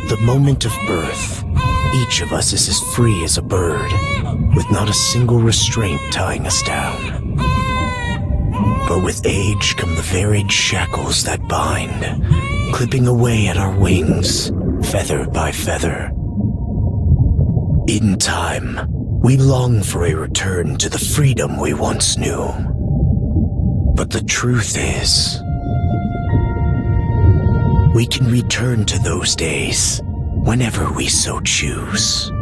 At the moment of birth, each of us is as free as a bird, with not a single restraint tying us down. But with age come the varied shackles that bind, clipping away at our wings, feather by feather. In time, we long for a return to the freedom we once knew. But the truth is, we can return to those days whenever we so choose.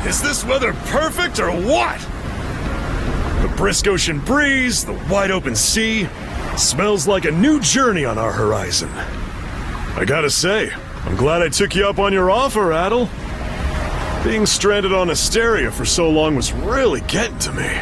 Is this weather perfect or what? The brisk ocean breeze, the wide open sea, smells like a new journey on our horizon. I gotta say, I'm glad I took you up on your offer, Adol. Being stranded on Asteria for so long was really getting to me.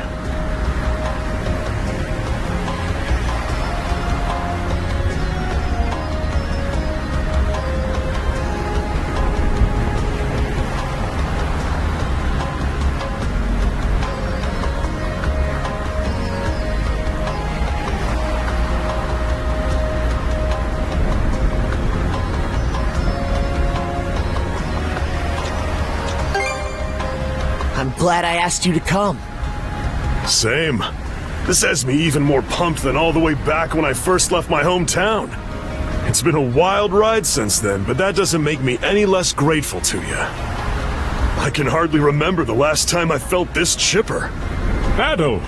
I'm glad I asked you to come. Same. This has me even more pumped than all the way back when I first left my hometown. It's been a wild ride since then, but that doesn't make me any less grateful to you. I can hardly remember the last time I felt this chipper. Adol!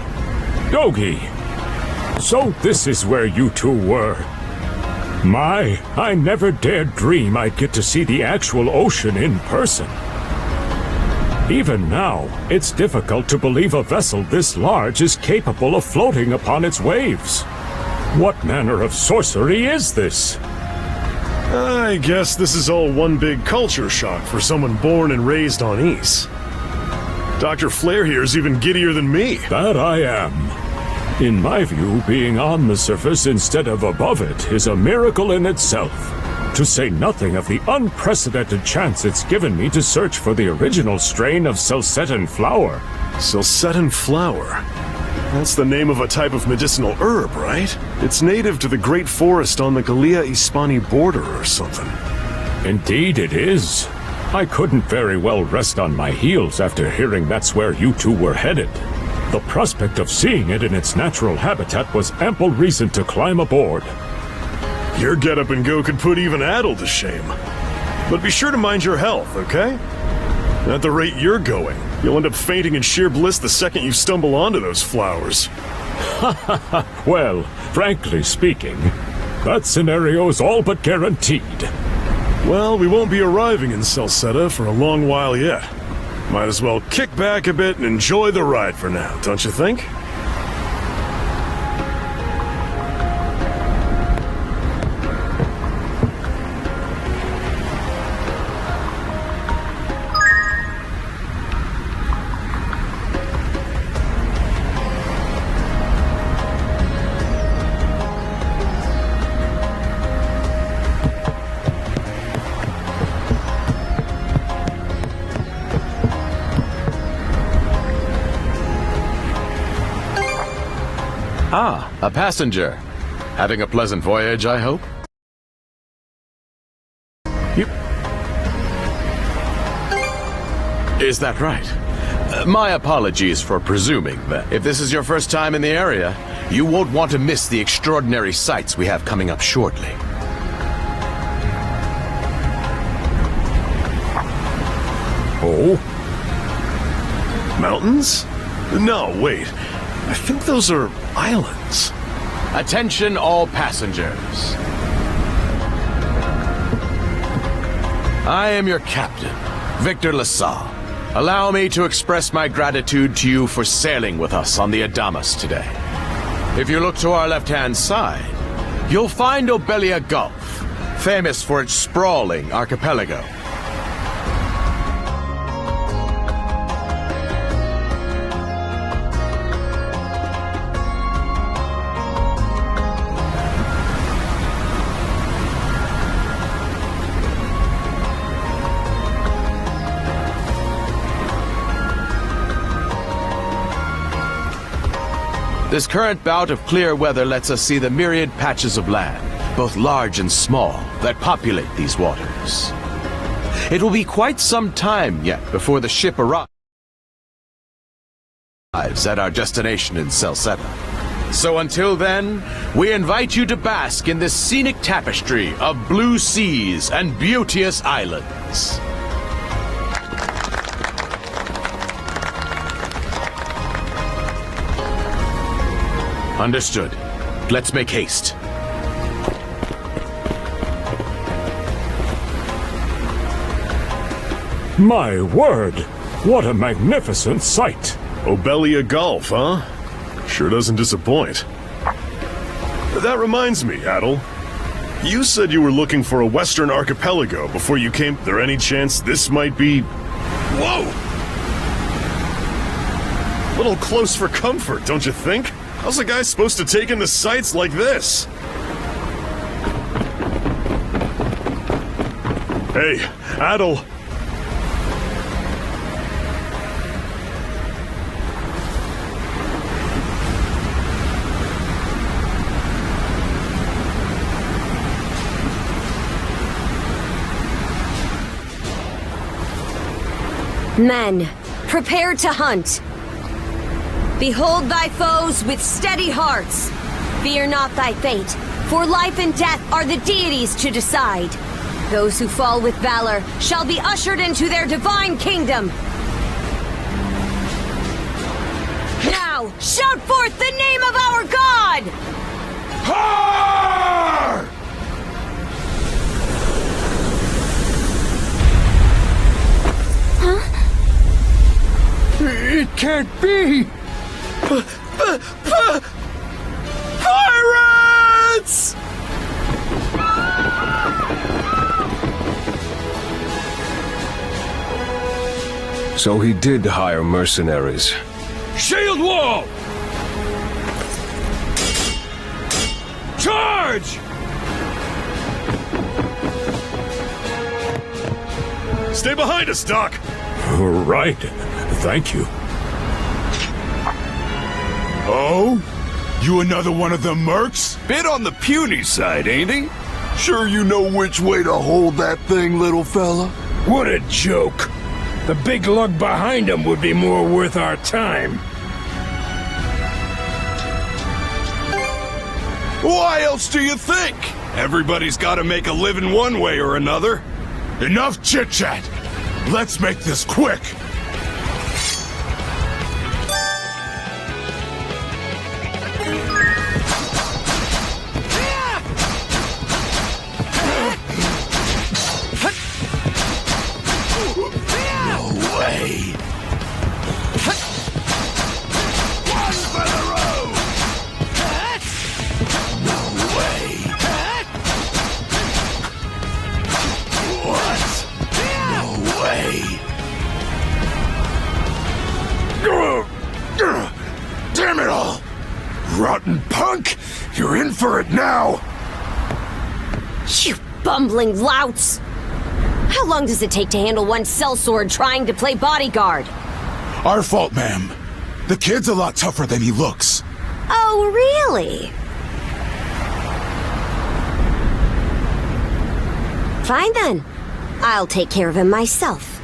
Dogi! So this is where you two were. My, I never dared dream I'd get to see the actual ocean in person. Even now, it's difficult to believe a vessel this large is capable of floating upon its waves. What manner of sorcery is this? I guess this is all one big culture shock for someone born and raised on Ys. Dr. Flair here is even giddier than me. That I am. In my view, being on the surface instead of above it is a miracle in itself. To say nothing of the unprecedented chance it's given me to search for the original strain of Selcetan flower. Selcetan flower? That's the name of a type of medicinal herb, right? It's native to the Great Forest on the Gallia-Hispani border or something. Indeed it is. I couldn't very well rest on my heels after hearing that's where you two were headed. The prospect of seeing it in its natural habitat was ample reason to climb aboard. Your get-up and go could put even Adol to shame. But be sure to mind your health, okay? At the rate you're going, you'll end up fainting in sheer bliss the second you stumble onto those flowers. Well, frankly speaking, that scenario's all but guaranteed. Well, we won't be arriving in Selceta for a long while yet. Might as well kick back a bit and enjoy the ride for now, don't you think? Ah, a passenger. Having a pleasant voyage, I hope? Is that right? My apologies for presuming that if this is your first time in the area, you won't want to miss the extraordinary sights we have coming up shortly. Oh? Mountains? No, wait. I think those are islands. Attention all passengers. I am your captain, Victor LaSalle. Allow me to express my gratitude to you for sailing with us on the Adamas today. If you look to our left-hand side, you'll find Obelia Gulf, famous for its sprawling archipelago. This current bout of clear weather lets us see the myriad patches of land, both large and small, that populate these waters. It will be quite some time yet before the ship arrives at our destination in Celceta. So until then, we invite you to bask in this scenic tapestry of blue seas and beauteous islands. Understood. Let's make haste. My word! What a magnificent sight! Obelia Gulf, huh? Sure doesn't disappoint. That reminds me, Adol. You said you were looking for a western archipelago before you came. There any chance this might be... Whoa! A little close for comfort, don't you think? How's a guy supposed to take in the sights like this? Hey, Adol. Men, prepare to hunt. Behold thy foes with steady hearts. Fear not thy fate, for life and death are the deities to decide. Those who fall with valor shall be ushered into their divine kingdom. Now, shout forth the name of our God! Har! It can't be! Pirates! So he did hire mercenaries. Shield wall! Charge! Stay behind us, Doc! Right. Thank you. Oh? You another one of them mercs? Bit on the puny side, ain't he? Sure you know which way to hold that thing, little fella? What a joke. The big lug behind him would be more worth our time. Why else do you think? Everybody's gotta make a living one way or another. Enough chit-chat! Let's make this quick! Damn it all! Rotten punk! You're in for it now! You bumbling louts! How long does it take to handle one sellsword trying to play bodyguard? Our fault, ma'am. The kid's a lot tougher than he looks. Oh, really? Fine then. I'll take care of him myself.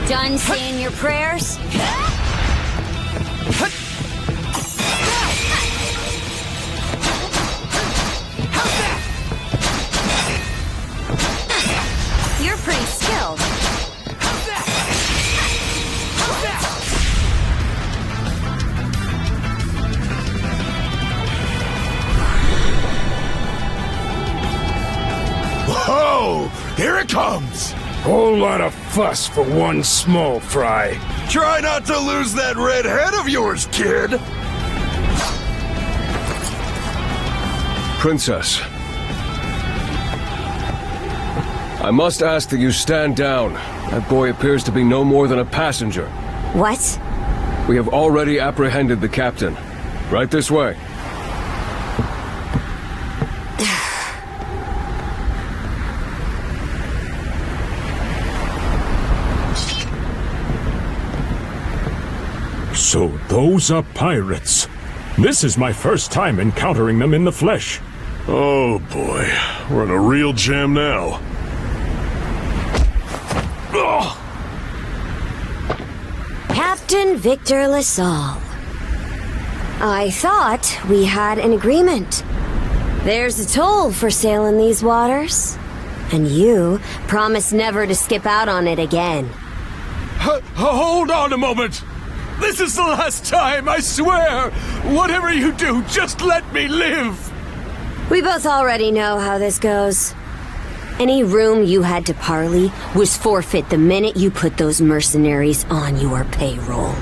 Done saying your prayers? You're pretty skilled. Whoa! Here it comes! Whole lot of fuss for one small fry. Try not to lose that red head of yours, kid! Princess. I must ask that you stand down. That boy appears to be no more than a passenger. What? We have already apprehended the captain. Right this way. So those are pirates. This is my first time encountering them in the flesh. Oh boy, we're in a real jam now. Ugh. Captain Victor LaSalle. I thought we had an agreement. There's a toll for sailing these waters. And you promised never to skip out on it again. Hold on a moment! This is the last time, I swear! Whatever you do, just let me live! We both already know how this goes. Any room you had to parley was forfeit the minute you put those mercenaries on your payroll.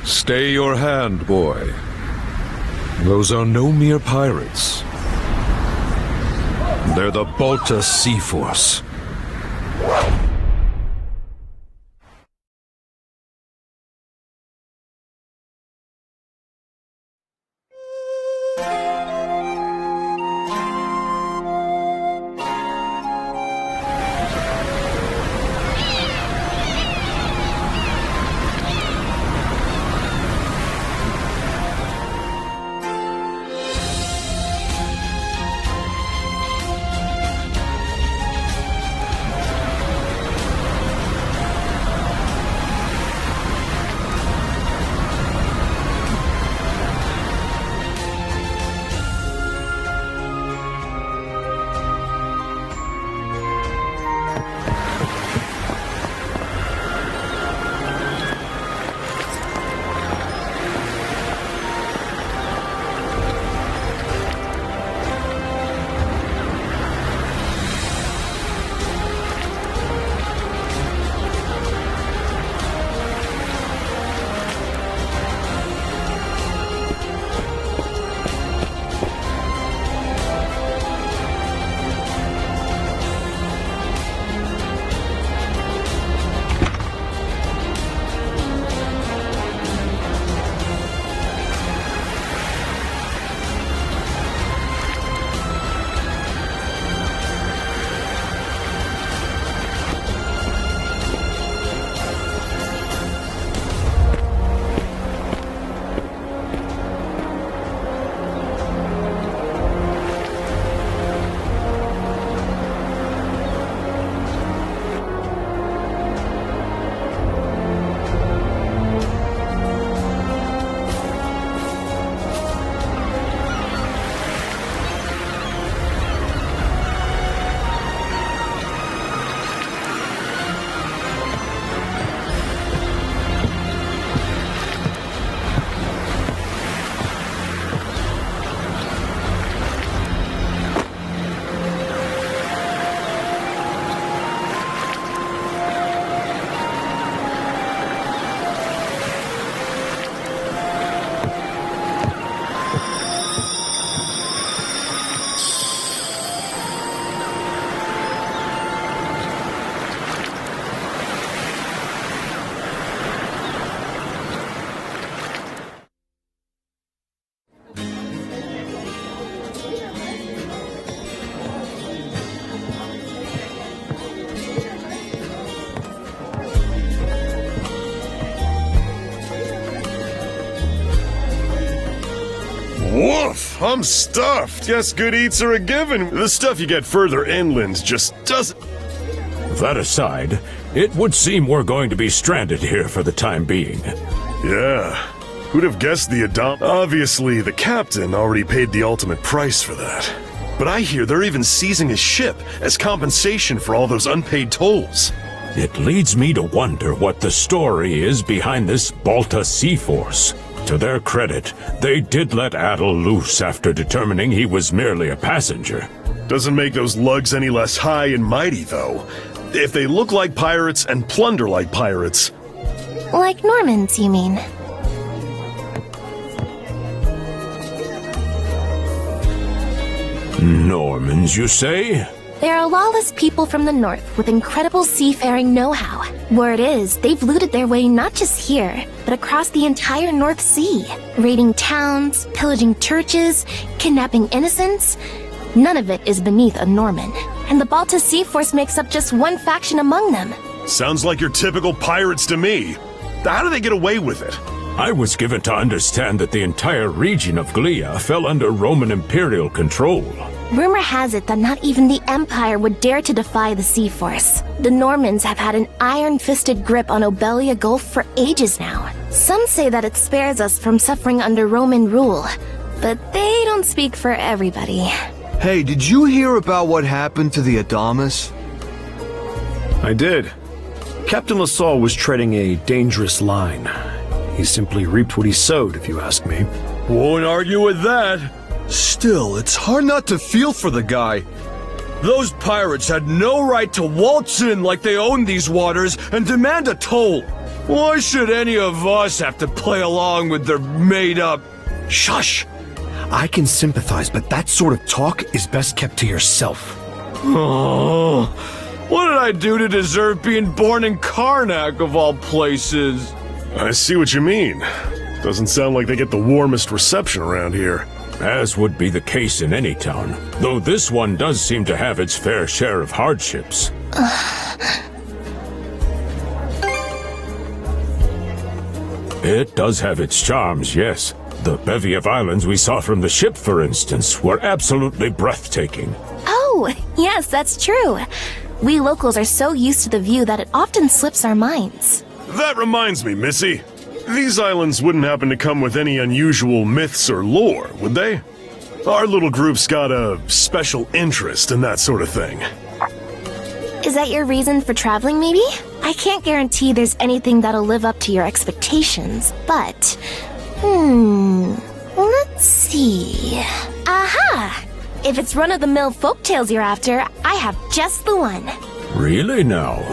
Stay your hand, boy. Those are no mere pirates. They're the Balta Sea Force. Woof! I'm stuffed. Guess good eats are a given. The stuff you get further inland just doesn't... That aside, it would seem we're going to be stranded here for the time being. Yeah. Who'd have guessed the Adol... Obviously, the captain already paid the ultimate price for that. But I hear they're even seizing his ship as compensation for all those unpaid tolls. It leads me to wonder what the story is behind this Balta Sea Force. To their credit, they did let Adol loose after determining he was merely a passenger. Doesn't make those lugs any less high and mighty, though. If they look like pirates and plunder like pirates... Like Normans, you mean? Normans, you say? They are lawless people from the north with incredible seafaring know-how. Word is, they've looted their way not just here, but across the entire North Sea. Raiding towns, pillaging churches, kidnapping innocents. None of it is beneath a Norman. And the Balta Sea Force makes up just one faction among them. Sounds like your typical pirates to me. How do they get away with it? I was given to understand that the entire region of Glia fell under Roman imperial control. Rumor has it that not even the Empire would dare to defy the Sea Force. The Normans have had an iron-fisted grip on Obelia Gulf for ages now. Some say that it spares us from suffering under Roman rule, but they don't speak for everybody. Hey, did you hear about what happened to the Adamas? I did. Captain LaSalle was treading a dangerous line. He simply reaped what he sowed, if you ask me. Won't argue with that. Still, it's hard not to feel for the guy. Those pirates had no right to waltz in like they owned these waters and demand a toll. Why should any of us have to play along with their made-up... Shush! I can sympathize, but that sort of talk is best kept to yourself. Oh, what did I do to deserve being born in Karnak, of all places? I see what you mean. Doesn't sound like they get the warmest reception around here. As would be the case in any town, though this one does seem to have its fair share of hardships. It does have its charms, yes. The bevy of islands we saw from the ship, for instance, were absolutely breathtaking. Oh, yes, that's true. We locals are so used to the view that it often slips our minds. That reminds me, Missy. These islands wouldn't happen to come with any unusual myths or lore, would they? Our little group's got a special interest in that sort of thing. Is that your reason for traveling, maybe? I can't guarantee there's anything that'll live up to your expectations, but... let's see... Aha! If it's run-of-the-mill folktales you're after, I have just the one. Really now?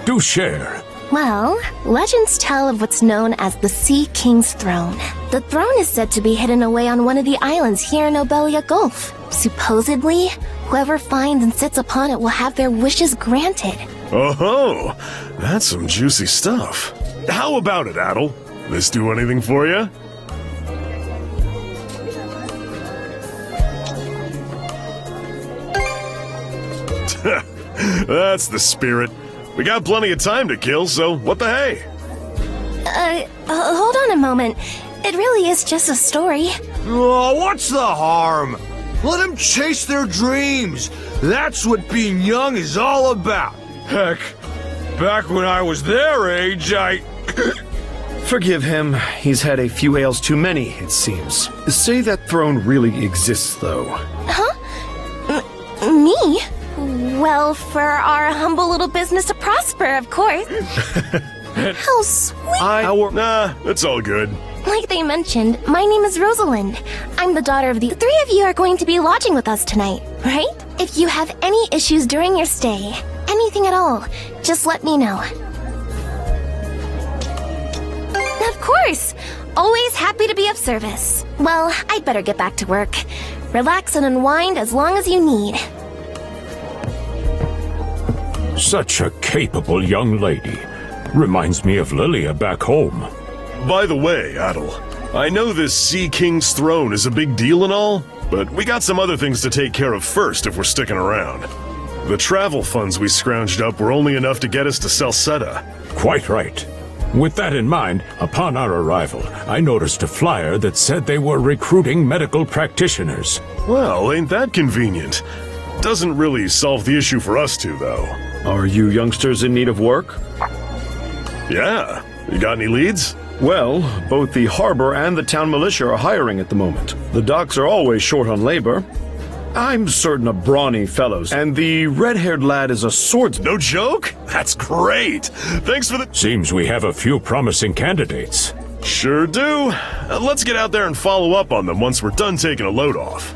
Do share. Well, legends tell of what's known as the Sea King's Throne. The throne is said to be hidden away on one of the islands here in Obelia Gulf. Supposedly, whoever finds and sits upon it will have their wishes granted. Oh-ho! That's some juicy stuff. How about it, Adol? This do anything for you? That's the spirit. We got plenty of time to kill, so what the hey? Hold on a moment. It really is just a story. Oh, what's the harm? Let them chase their dreams. That's what being young is all about. Heck, back when I was their age, Forgive him. He's had a few ales too many, it seems. Say that throne really exists, though. Huh? Me? Well, for our humble little business to prosper, of course. How sweet. Nah, it's all good. Like they mentioned, my name is Rosalind. I'm the daughter of the three of you are going to be lodging with us tonight, right? If you have any issues during your stay, anything at all, just let me know. Of course! Always happy to be of service. Well, I'd better get back to work. Relax and unwind as long as you need. Such a capable young lady. Reminds me of Lilia back home. By the way, Adol, I know this Sea King's throne is a big deal and all, but we got some other things to take care of first if we're sticking around. The travel funds we scrounged up were only enough to get us to Salsetta. Quite right. With that in mind, upon our arrival, I noticed a flyer that said they were recruiting medical practitioners. Well, ain't that convenient? Doesn't really solve the issue for us two, though. Are you youngsters in need of work? Yeah. You got any leads? Well, both the harbor and the town militia are hiring at the moment. The docks are always short on labor. I'm certain of brawny fellows, and the red-haired lad is a swordsman. No joke? That's great! Thanks for the... Seems we have a few promising candidates. Sure do. Let's get out there and follow up on them once we're done taking a load off.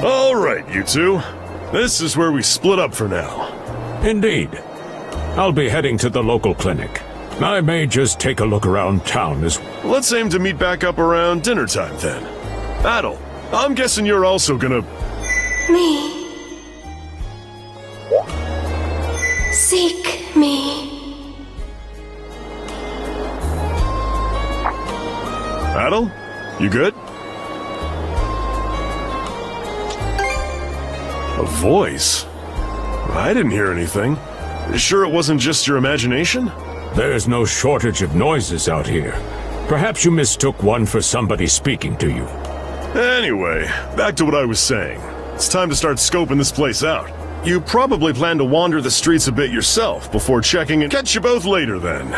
All right, you two. This is where we split up for now. Indeed. I'll be heading to the local clinic. I may just take a look around town as well. Let's aim to meet back up around dinner time then. Adol, I'm guessing you're also gonna... Me. Seek me. Adol? You good? A voice? I didn't hear anything. Sure it wasn't just your imagination? There's no shortage of noises out here. Perhaps you mistook one for somebody speaking to you. Anyway, back to what I was saying. It's time to start scoping this place out. You probably plan to wander the streets a bit yourself before checking and catch you both later then.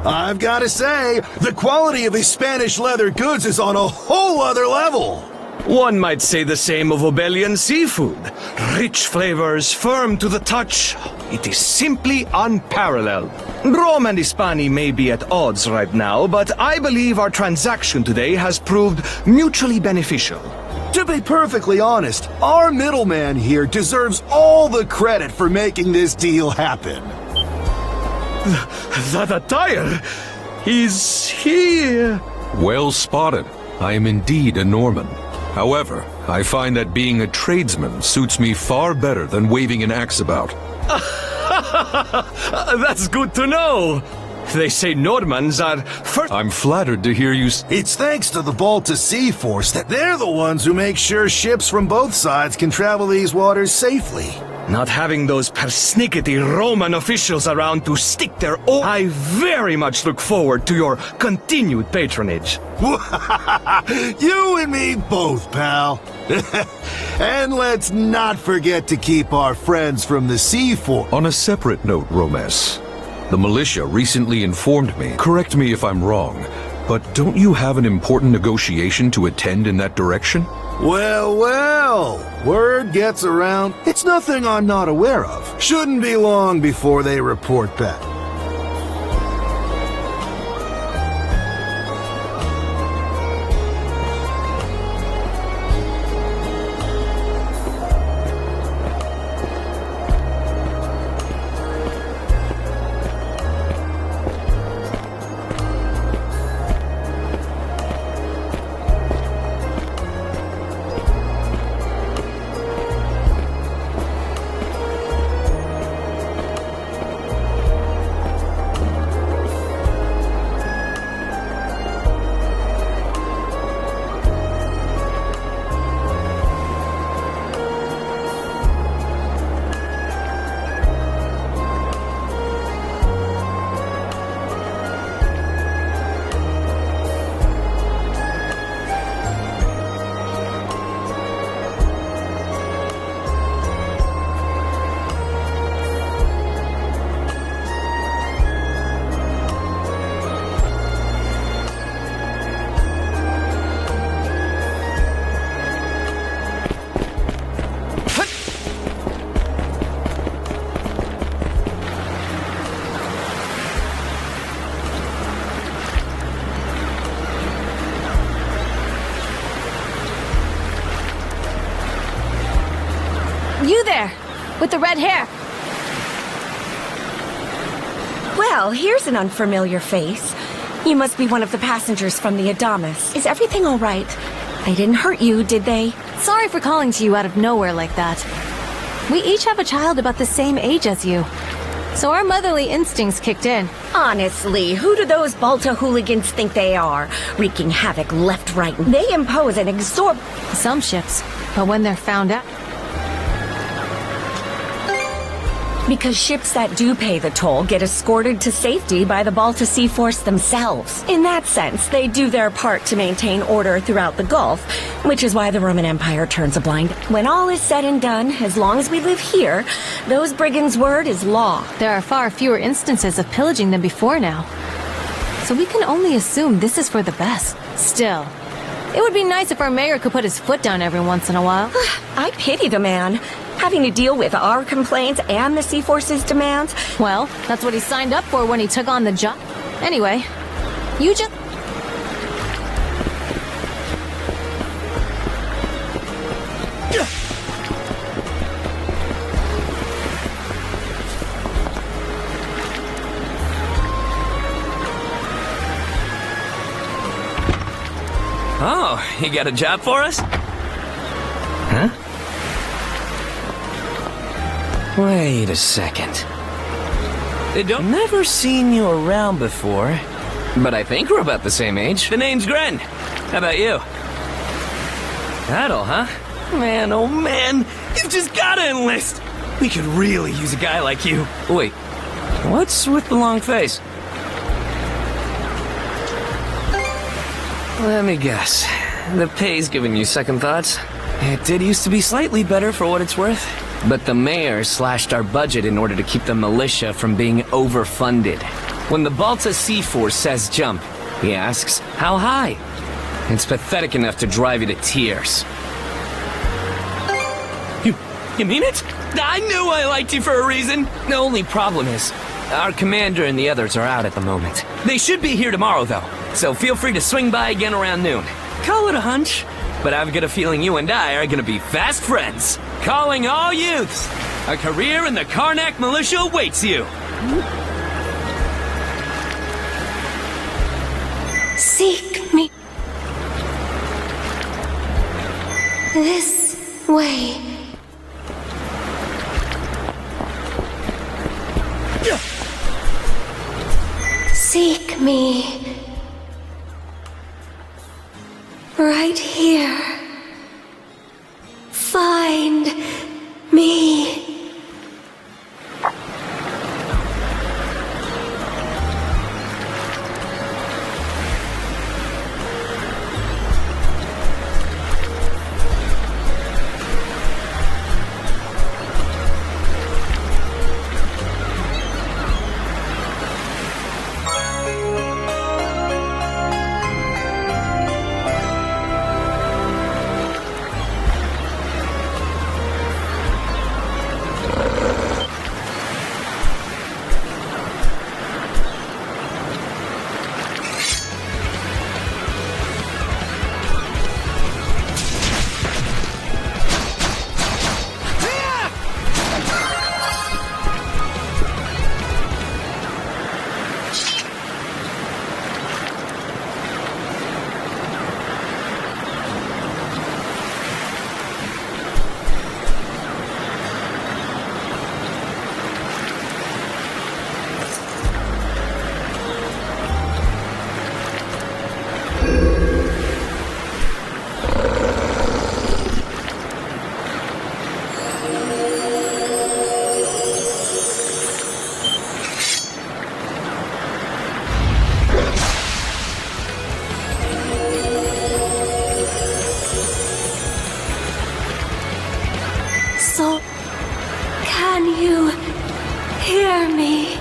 I've got to say, the quality of his Spanish leather goods is on a whole other level. One might say the same of Obelian seafood. Rich flavors, firm to the touch. It is simply unparalleled. Rome and Hispani may be at odds right now, but I believe our transaction today has proved mutually beneficial. To be perfectly honest, our middleman here deserves all the credit for making this deal happen. That attire is here. Well spotted. I am indeed a Norman. However, I find that being a tradesman suits me far better than waving an axe about. That's good to know. They say Normans are first. I'm flattered to hear you. It's thanks to the Balta Sea Force that they're the ones who make sure ships from both sides can travel these waters safely. Not having those persnickety Roman officials around to stick their oar. I very much look forward to your continued patronage. You and me both, pal. And let's not forget to keep our friends from the Sea Force. On a separate note, Romes, the militia recently informed me, correct me if I'm wrong, but don't you have an important negotiation to attend in that direction? Well, word gets around. It's nothing I'm not aware of. Shouldn't be long before they report back. You there, with the red hair. Well, here's an unfamiliar face. You must be one of the passengers from the Adamus. Is everything all right? They didn't hurt you, did they? Sorry for calling to you out of nowhere like that. We each have a child about the same age as you, so our motherly instincts kicked in. Honestly, who do those Balta hooligans think they are? Wreaking havoc left, right. They impose an Some ships, but when they're found out... Because ships that do pay the toll get escorted to safety by the Balta Sea Force themselves. In that sense, they do their part to maintain order throughout the Gulf, which is why the Roman Empire turns a blind. When all is said and done, as long as we live here, those brigands' word is law. There are far fewer instances of pillaging than before now. So we can only assume this is for the best. Still, it would be nice if our mayor could put his foot down every once in a while. I pity the man. Having to deal with our complaints and the Sea Force's demands. Well, that's what he signed up for when he took on the job. Anyway, you just... Oh, you got a job for us? Huh? Wait a second. Never seen you around before, but I think we're about the same age. The name's Gren. How about you? Adol, huh? Man, oh man, you've just gotta enlist. We could really use a guy like you. Wait, what's with the long face? Let me guess. The pay's giving you second thoughts? It did used to be slightly better for what it's worth. But the mayor slashed our budget in order to keep the militia from being overfunded. When the Balta Sea Force says jump, he asks, how high? It's pathetic enough to drive you to tears. You mean it? I knew I liked you for a reason! The only problem is, our commander and the others are out at the moment. They should be here tomorrow, though, so feel free to swing by again around noon. Call it a hunch, but I've got a feeling you and I are gonna be fast friends. Calling all youths! A career in the Karnak militia awaits you! Seek me. This way. Seek me. Right here. Find me. So, can you hear me?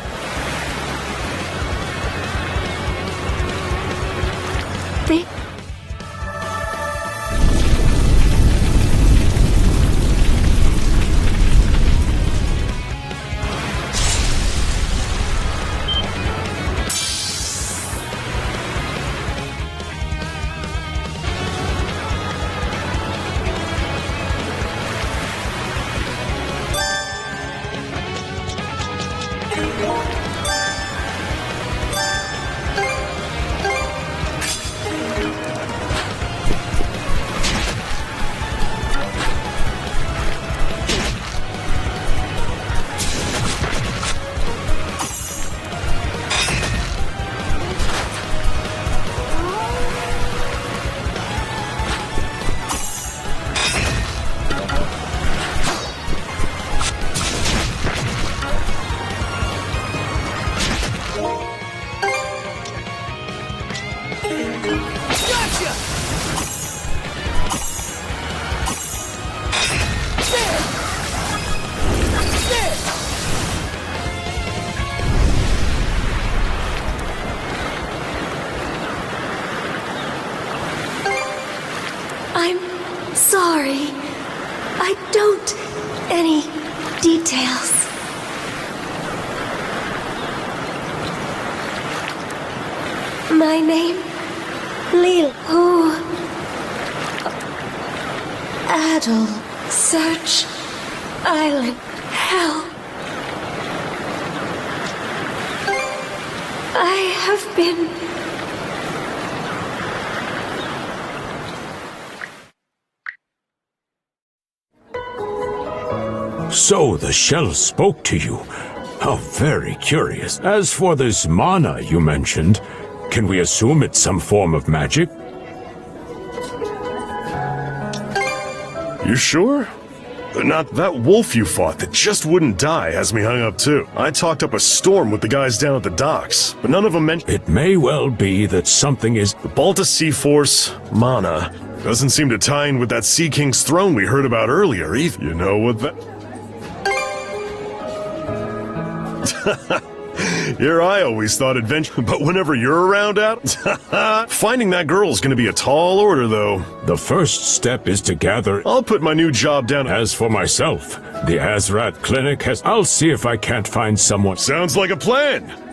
I'm sorry. I don't... any details. My name? Lil. Who? Adol. Search. Island. Hell. I have been... So the shell spoke to you. How very curious. As for this mana you mentioned, can we assume it's some form of magic? You sure? Not that wolf you fought that just wouldn't die has me hung up too. I talked up a storm with the guys down at the docks, but none of them mentioned... It may well be that something is... The Balta Sea Force, mana, Doesn't seem to tie in with that Sea King's throne we heard about earlier either. You know what that... Here I always thought adventure, but whenever you're around out, finding that girl's gonna be a tall order, though. The first step is to gather... I'll put my new job down. As for myself, the Azrat Clinic has... I'll see if I can't find someone... Sounds like a plan!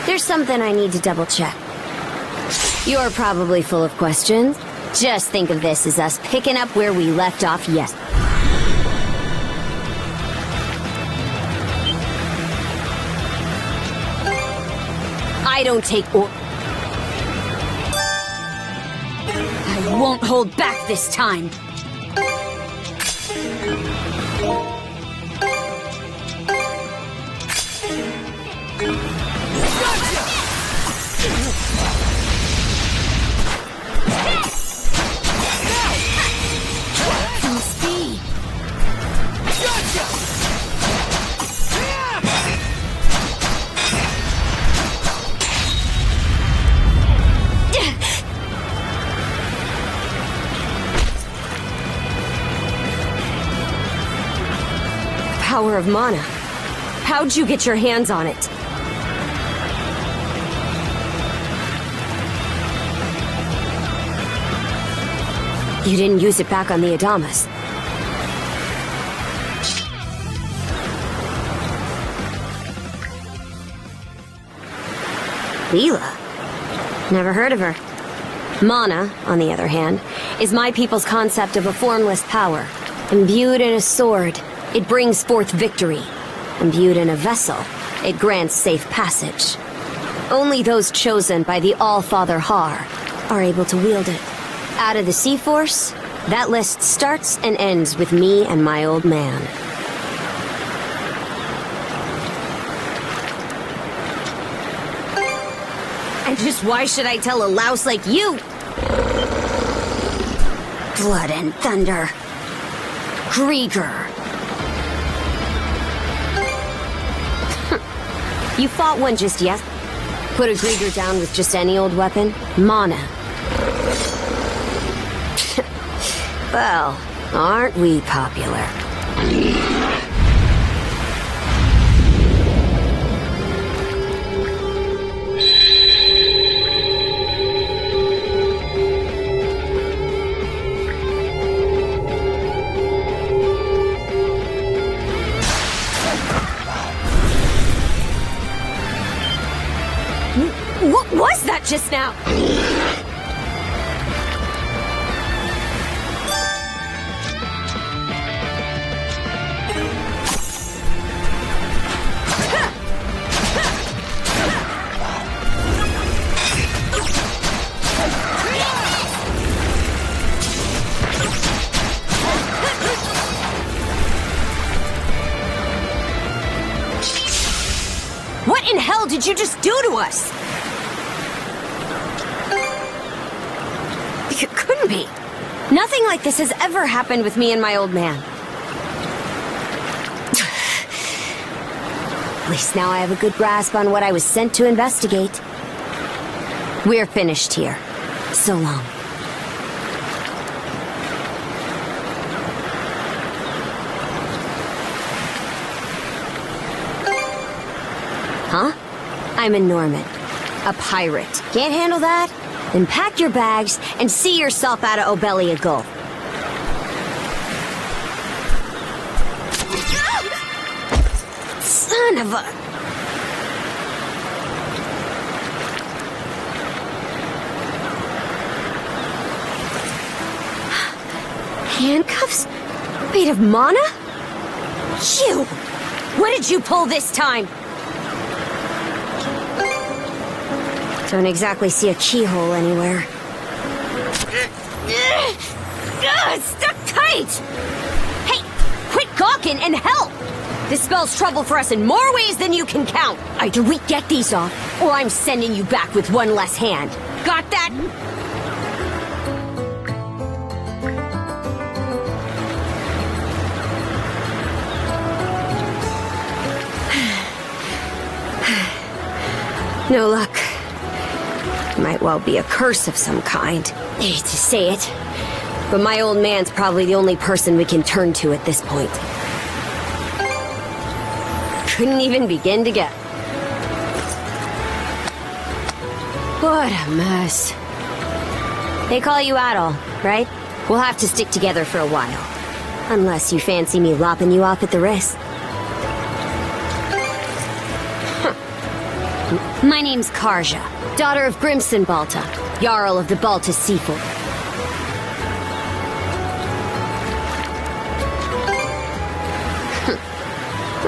There's something I need to double check. You're probably full of questions. Just think of this as us picking up where we left off yesterday. I don't take I won't hold back this time. Power of mana. How'd you get your hands on it? You didn't use it back on the Adamas. Leela? Never heard of her. Mana, on the other hand, is my people's concept of a formless power. Imbued in a sword, it brings forth victory. Imbued in a vessel, it grants safe passage. Only those chosen by the All-Father Har are able to wield it. Out of the Sea Force, that list starts and ends with me and my old man. And just why should I tell a louse like you? Blood and thunder. Krieger. You fought one just yes. Put a Krieger down with just any old weapon? Mana. Well, aren't we popular? What was that just now? What in hell did you just do to us? It couldn't be. Nothing like this has ever happened with me and my old man. At least now I have a good grasp on what I was sent to investigate. We're finished here. So long. Huh? I'm a Norman. A pirate. Can't handle that? Then pack your bags and see yourself out of Obelia Gulf. Son of a... Handcuffs? Made of mana? You! What did you pull this time? Don't exactly see a keyhole anywhere. It's stuck tight! Hey, quit gawking and help! This spells trouble for us in more ways than you can count. Either we get these off, or I'm sending you back with one less hand. Got that? No luck. Might well be a curse of some kind. I hate to say it, but my old man's probably the only person we can turn to at this point. Couldn't even begin to get... What a mess. They call you Adol, right? We'll have to stick together for a while. Unless you fancy me lopping you off at the wrist. My name's Karja, daughter of Grimson Balta, Jarl of the Balta Seafold.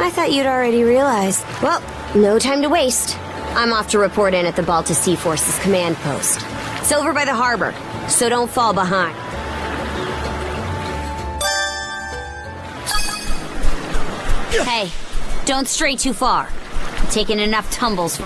I thought you'd already realized. Well, no time to waste. I'm off to report in at the Balta Sea Force's command post. It's over by the harbor, so don't fall behind. Hey, don't stray too far. I've taken enough tumbles.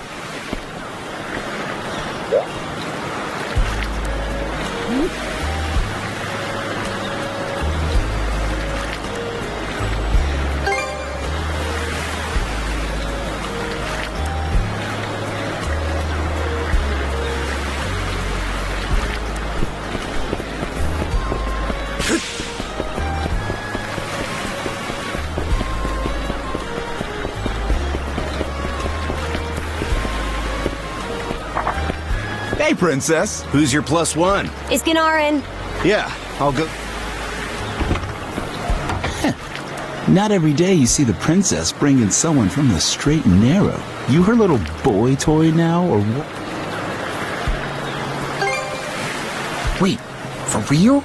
Hey, Princess. Who's your plus one? Is Ganarin? Yeah, I'll go... Not every day you see the princess bringing someone from the straight and narrow. You her little boy toy now, or what? Wait, for real?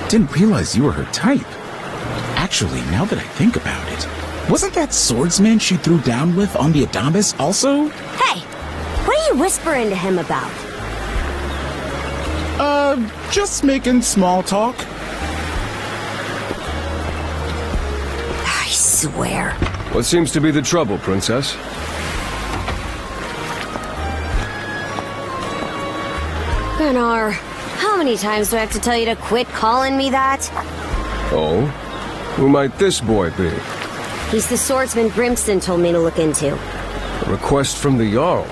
Didn't realize you were her type. Actually, now that I think about it, wasn't that swordsman she threw down with on the Adamas also? Hey, what are you whispering to him about? Just making small talk. I swear. What seems to be the trouble, Princess? Ganar, how many times do I have to tell you to quit calling me that? Oh? Who might this boy be? He's the swordsman Grimson told me to look into. A request from the Jarl.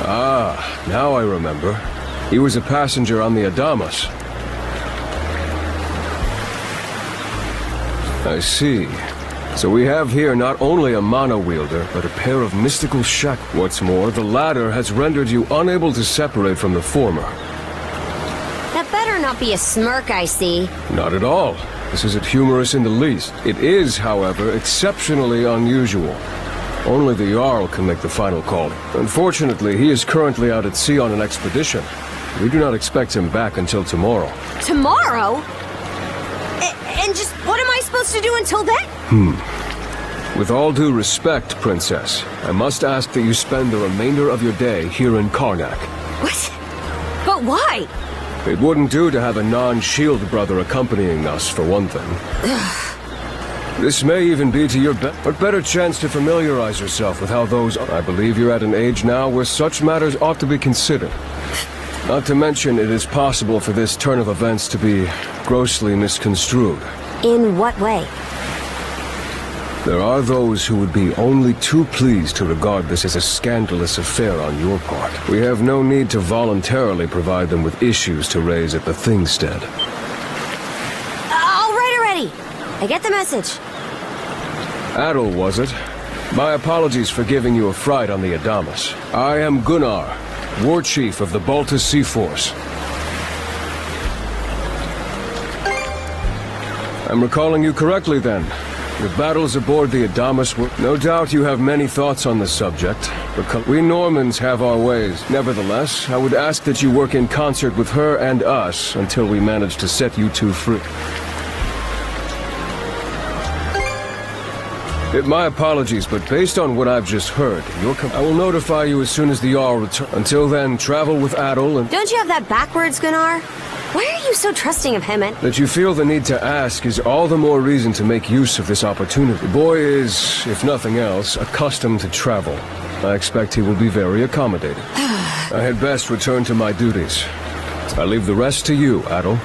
Ah, now I remember. He was a passenger on the Adamas. I see. So we have here not only a mana wielder, but a pair of mystical shackles. What's more, the latter has rendered you unable to separate from the former. That better not be a smirk I see. Not at all. This isn't humorous in the least. It is, however, exceptionally unusual. Only the Jarl can make the final call. Unfortunately, he is currently out at sea on an expedition. We do not expect him back until tomorrow. Tomorrow? And just what am I supposed to do until then? With all due respect, Princess, I must ask that you spend the remainder of your day here in Karnak. What? But why? It wouldn't do to have a non-shield brother accompanying us, for one thing. This may even be to your but better chance to familiarize yourself with how those are. I believe you're at an age now where such matters ought to be considered. Not to mention, it is possible for this turn of events to be grossly misconstrued. In what way? There are those who would be only too pleased to regard this as a scandalous affair on your part. We have no need to voluntarily provide them with issues to raise at the Thingstead. All right already. I get the message. Adol, was it? My apologies for giving you a fright on the Adamas. I am Gunnar, War Chief of the Balta Sea Force. I'm recalling you correctly then. The battles aboard the Adamas were... No doubt you have many thoughts on the subject. We Normans have our ways. Nevertheless, I would ask that you work in concert with her and us until we manage to set you two free. My apologies, but based on what I've just heard, I will notify you as soon as the Jarl returns. Until then, travel with Adol and... Don't you have that backwards, Gunnar? Why are you so trusting of him and... That you feel the need to ask is all the more reason to make use of this opportunity. The boy is, if nothing else, accustomed to travel. I expect he will be very accommodating. I had best return to my duties. I leave the rest to you, Adol.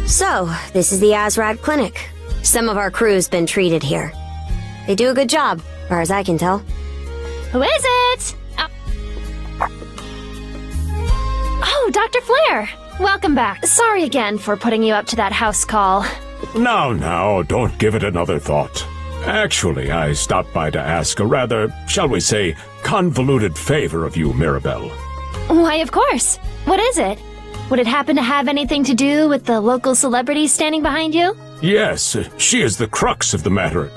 So, this is the Azrad Clinic. Some of our crew's been treated here. They do a good job, as far as I can tell. Who is it? Oh, Dr. Flair! Welcome back. Sorry again for putting you up to that house call. Now, don't give it another thought. Actually, I stopped by to ask a rather, shall we say, convoluted favor of you, Mirabelle. Why, of course. What is it? Would it happen to have anything to do with the local celebrity standing behind you? Yes, she is the crux of the matter.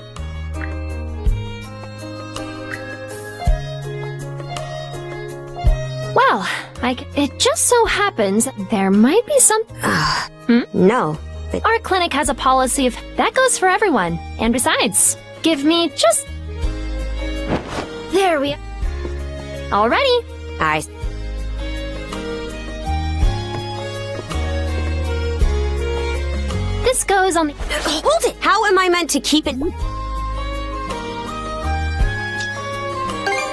Well, it just so happens there might be some... No. Our clinic has a policy of... That goes for everyone. And besides, give me just... There we... Alrighty. This goes on the... Hold it! How am I meant to keep it...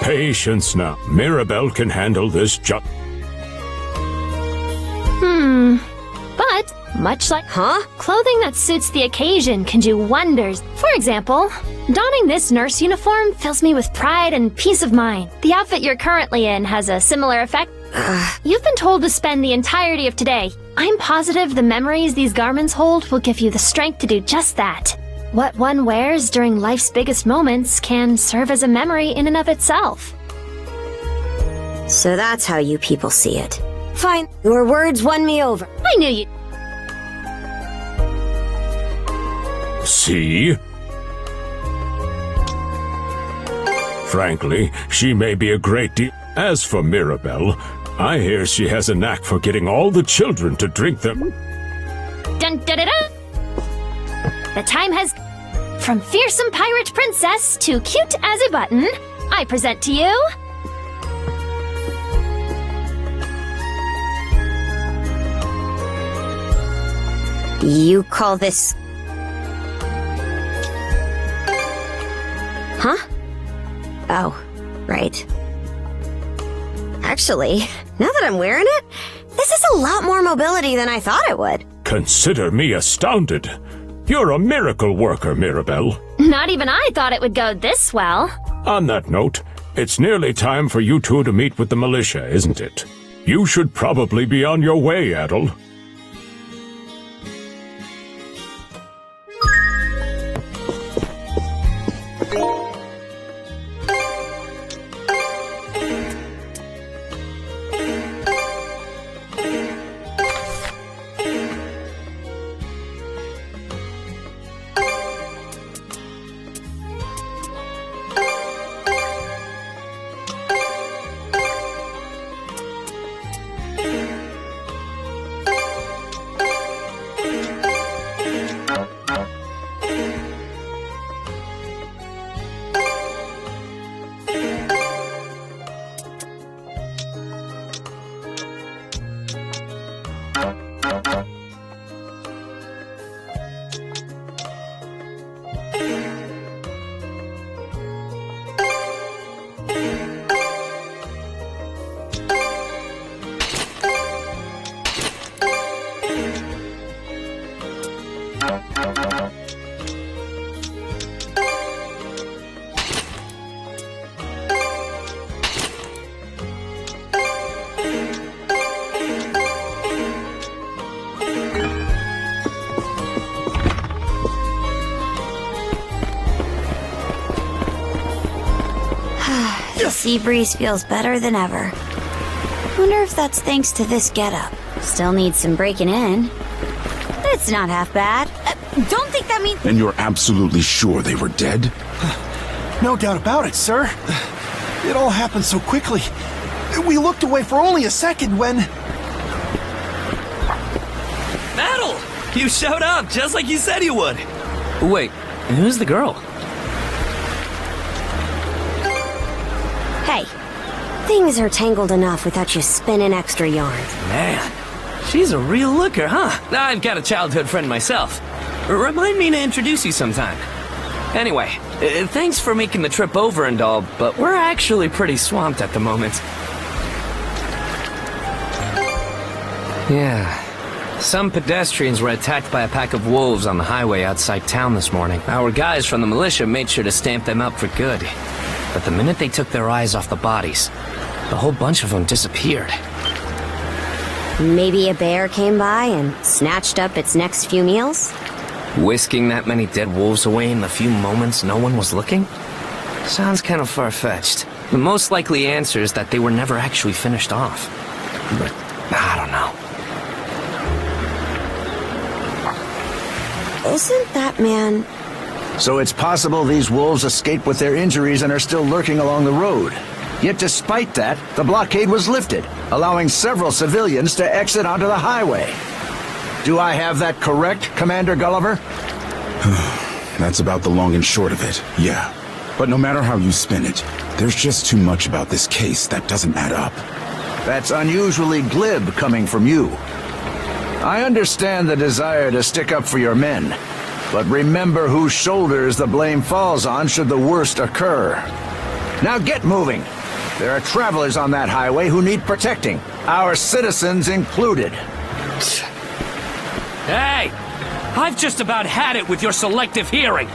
Patience now. Mirabelle can handle this job. But, much like... Clothing that suits the occasion can do wonders. For example, donning this nurse uniform fills me with pride and peace of mind. The outfit you're currently in has a similar effect. You've been told to spend the entirety of today. I'm positive the memories these garments hold will give you the strength to do just that. What one wears during life's biggest moments can serve as a memory in and of itself. So that's how you people see it. Fine. Your words won me over. I knew you'd... See? Frankly, she may be a great deal. As for Mirabelle, I hear she has a knack for getting all the children to drink them. Dun dun dun dun! The time has... From fearsome pirate princess to cute as a button, I present to you... You call this... Huh? Oh, right. Actually, now that I'm wearing it, this is a lot more mobility than I thought it would. Consider me astounded. You're a miracle worker, Mirabelle. Not even I thought it would go this well. On that note, it's nearly time for you two to meet with the militia, isn't it? You should probably be on your way, Adol. The sea breeze feels better than ever. Wonder if that's thanks to this getup. Still needs some breaking in. It's not half bad. Don't think that means... And you're absolutely sure they were dead? No doubt about it, sir. It all happened so quickly. We looked away for only a second when... Adol! You showed up just like you said you would. Wait, who's the girl? Hey, things are tangled enough without you spinning extra yarns. Man, she's a real looker, huh? I've got a childhood friend myself. Remind me to introduce you sometime. Anyway, thanks for making the trip over and all, but we're actually pretty swamped at the moment. Yeah. Some pedestrians were attacked by a pack of wolves on the highway outside town this morning. Our guys from the militia made sure to stamp them up for good. But the minute they took their eyes off the bodies, the whole bunch of them disappeared. Maybe a bear came by and snatched up its next few meals? Whisking that many dead wolves away in the few moments no one was looking? Sounds kind of far-fetched. The most likely answer is that they were never actually finished off. But I don't know. Isn't that man... So it's possible these wolves escaped with their injuries and are still lurking along the road. Yet despite that, the blockade was lifted, allowing several civilians to exit onto the highway. Do I have that correct, Commander Gulliver? That's about the long and short of it, yeah. But no matter how you spin it, there's just too much about this case that doesn't add up. That's unusually glib coming from you. I understand the desire to stick up for your men, but remember whose shoulders the blame falls on should the worst occur. Now get moving. There are travelers on that highway who need protecting, our citizens included. Hey! I've just about had it with your selective hearing.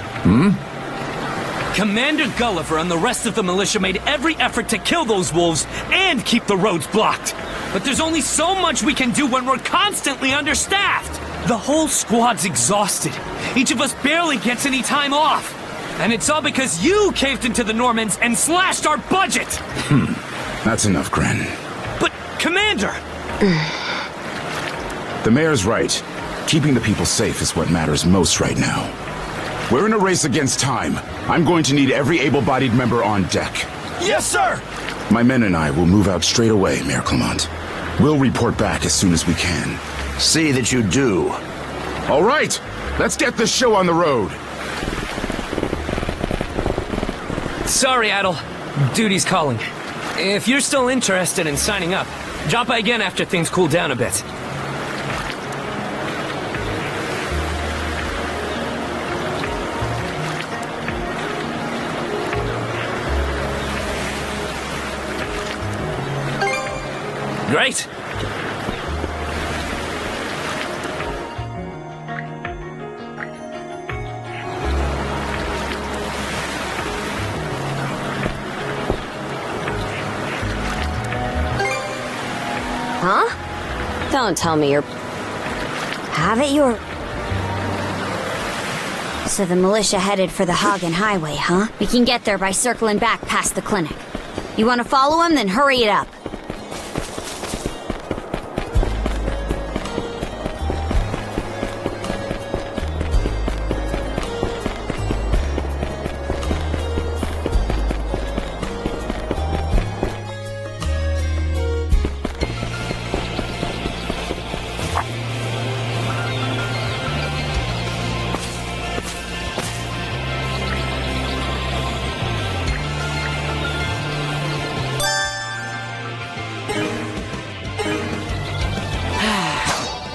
Commander Gulliver and the rest of the militia made every effort to kill those wolves and keep the roads blocked. But there's only so much we can do when we're constantly understaffed. The whole squad's exhausted. Each of us barely gets any time off. And it's all because you caved into the Normans and slashed our budget! That's enough, Gren. But, Commander! The mayor's right. Keeping the people safe is what matters most right now. We're in a race against time. I'm going to need every able-bodied member on deck. Yes, sir! My men and I will move out straight away, Mayor Clement. We'll report back as soon as we can. See that you do. All right, let's get this show on the road. Sorry, Adol. Duty's calling. If you're still interested in signing up, drop by again after things cool down a bit. Great. Huh? Don't tell me you're... Have it your... So the militia headed for the Hagen Highway, huh? We can get there by circling back past the clinic. You want to follow him? Then hurry it up.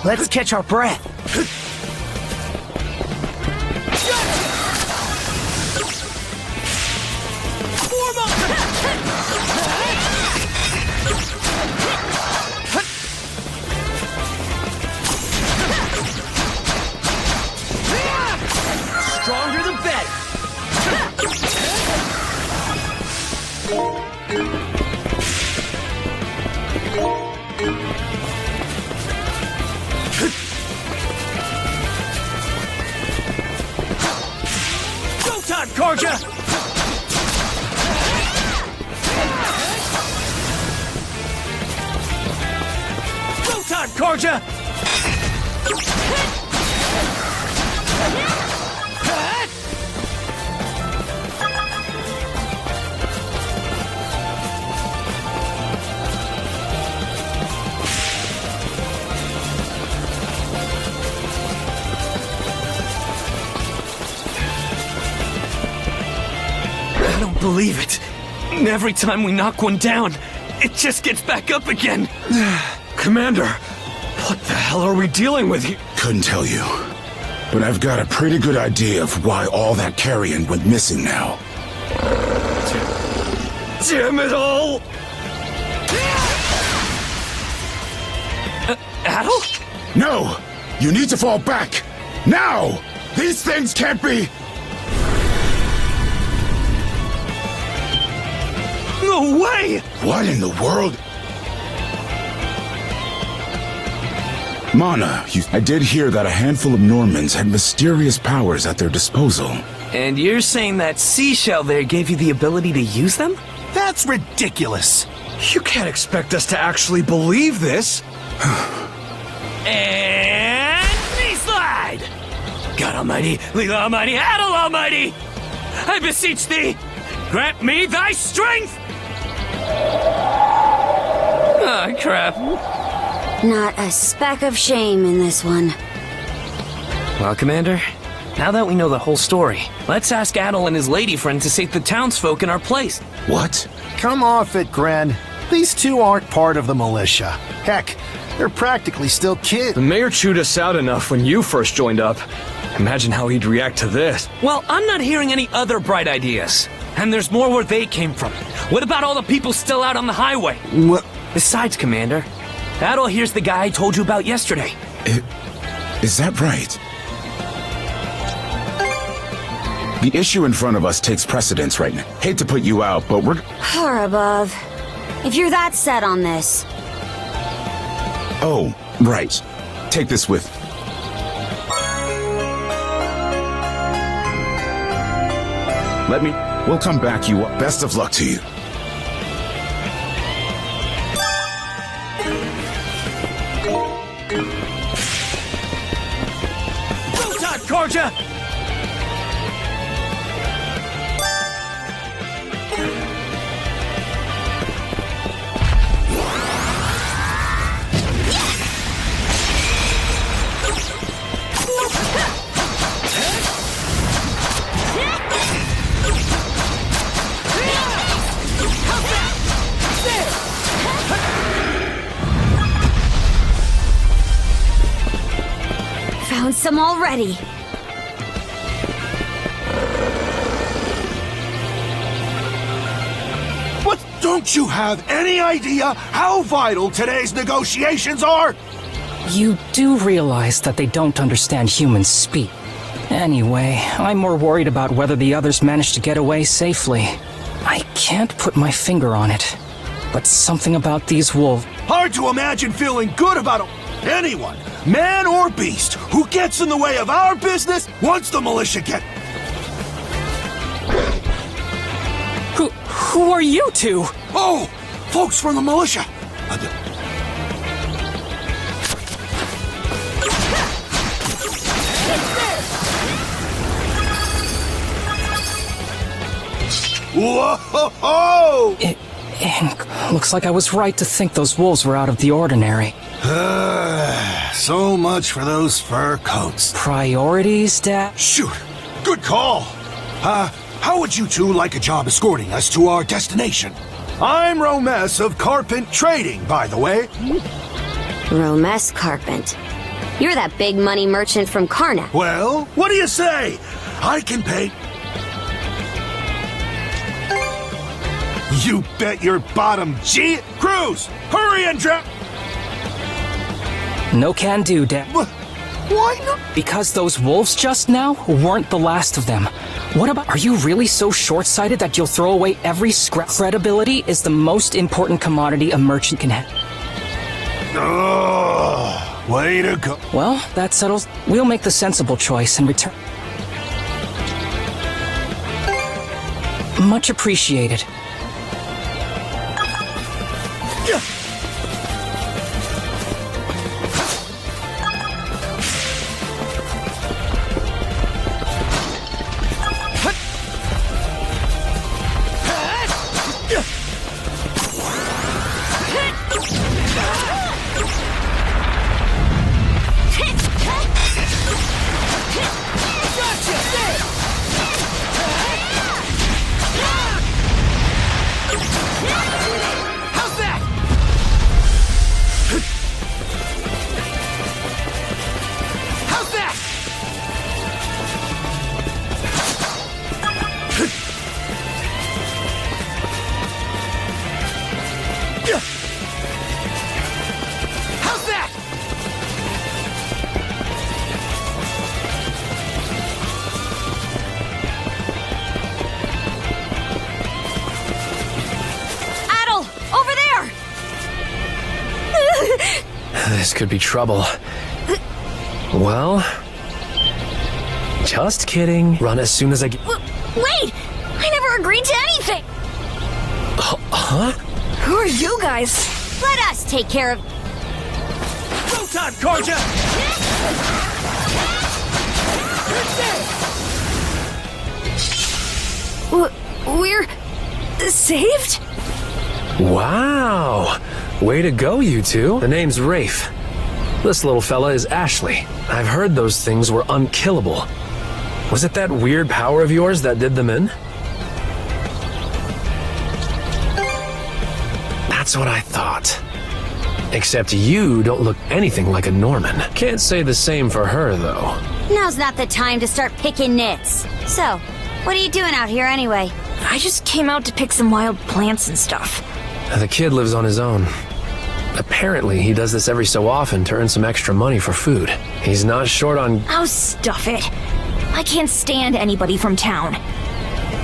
Let's catch our breath. Stronger the better. Corja! Go time, Corja! I don't believe it. Every time we knock one down, it just gets back up again. Commander, what the hell are we dealing with here? Couldn't tell you. But I've got a pretty good idea of why all that carrion went missing now. Damn it all! Adol? No! You need to fall back! Now! These things can't be... No way! What in the world? Mana, I did hear that a handful of Normans had mysterious powers at their disposal. And you're saying that seashell there gave you the ability to use them? That's ridiculous. You can't expect us to actually believe this. And knee slide! God Almighty, Leela Almighty, Adol Almighty! I beseech thee, grant me thy strength! Oh, crap. Not a speck of shame in this one. Well, Commander, now that we know the whole story, let's ask Adol and his lady friend to save the townsfolk in our place. What? Come off it, Gren. These two aren't part of the militia. Heck, they're practically still kids. The mayor chewed us out enough when you first joined up. Imagine how he'd react to this. Well, I'm not hearing any other bright ideas. And there's more where they came from. What about all the people still out on the highway? What? Besides, Commander, Adol here's the guy I told you about yesterday. Is that right? The issue in front of us takes precedence right now. Hate to put you out, but we're... Far above. If you're that set on this. Oh, right. Take this with... We'll come back you up. Best of luck to you. Rotan, Korja! Found some already. What? Don't you have any idea how vital today's negotiations are? You do realize that they don't understand human speak. Anyway, I'm more worried about whether the others managed to get away safely. I can't put my finger on it, but something about these wolves... Hard to imagine feeling good about anyone, man or beast, who gets in the way of our business once the militia get... Who are you two? Oh, folks from the militia. Whoa! Looks like I was right to think those wolves were out of the ordinary. So much for those fur coats. Priorities, Dad? Shoot, good call. How would you two like a job escorting us to our destination? I'm Romes of Carpent Trading, by the way. Romes Carpent. You're that big money merchant from Karnak. Well, what do you say? I can pay... You bet your bottom G... Cruz, hurry and drop... No can do, Dad. Why not? Because those wolves just now weren't the last of them. What about... Are you really so short-sighted that you'll throw away every scrap? Credibility is the most important commodity a merchant can have. Oh, way to go. Well, that settles... We'll make the sensible choice and return... Much appreciated. This could be trouble. Well... Just kidding. Run as soon as I get... Wait! I never agreed to anything! Huh? Who are you guys? Let us take care of... Rotan, Korja! We're... saved? Wow! Way to go, you two. The name's Rafe. This little fella is Ashley. I've heard those things were unkillable. Was it that weird power of yours that did them in? That's That's what I thought. Except you don't look anything like a Norman. Can't say the same for her, though. Now's not the time to start picking nits. So, what are you doing out here anyway? I just came out to pick some wild plants and stuff. The kid lives on his own. Apparently, he does this every so often to earn some extra money for food. He's not short on... Oh, stuff it. I can't stand anybody from town.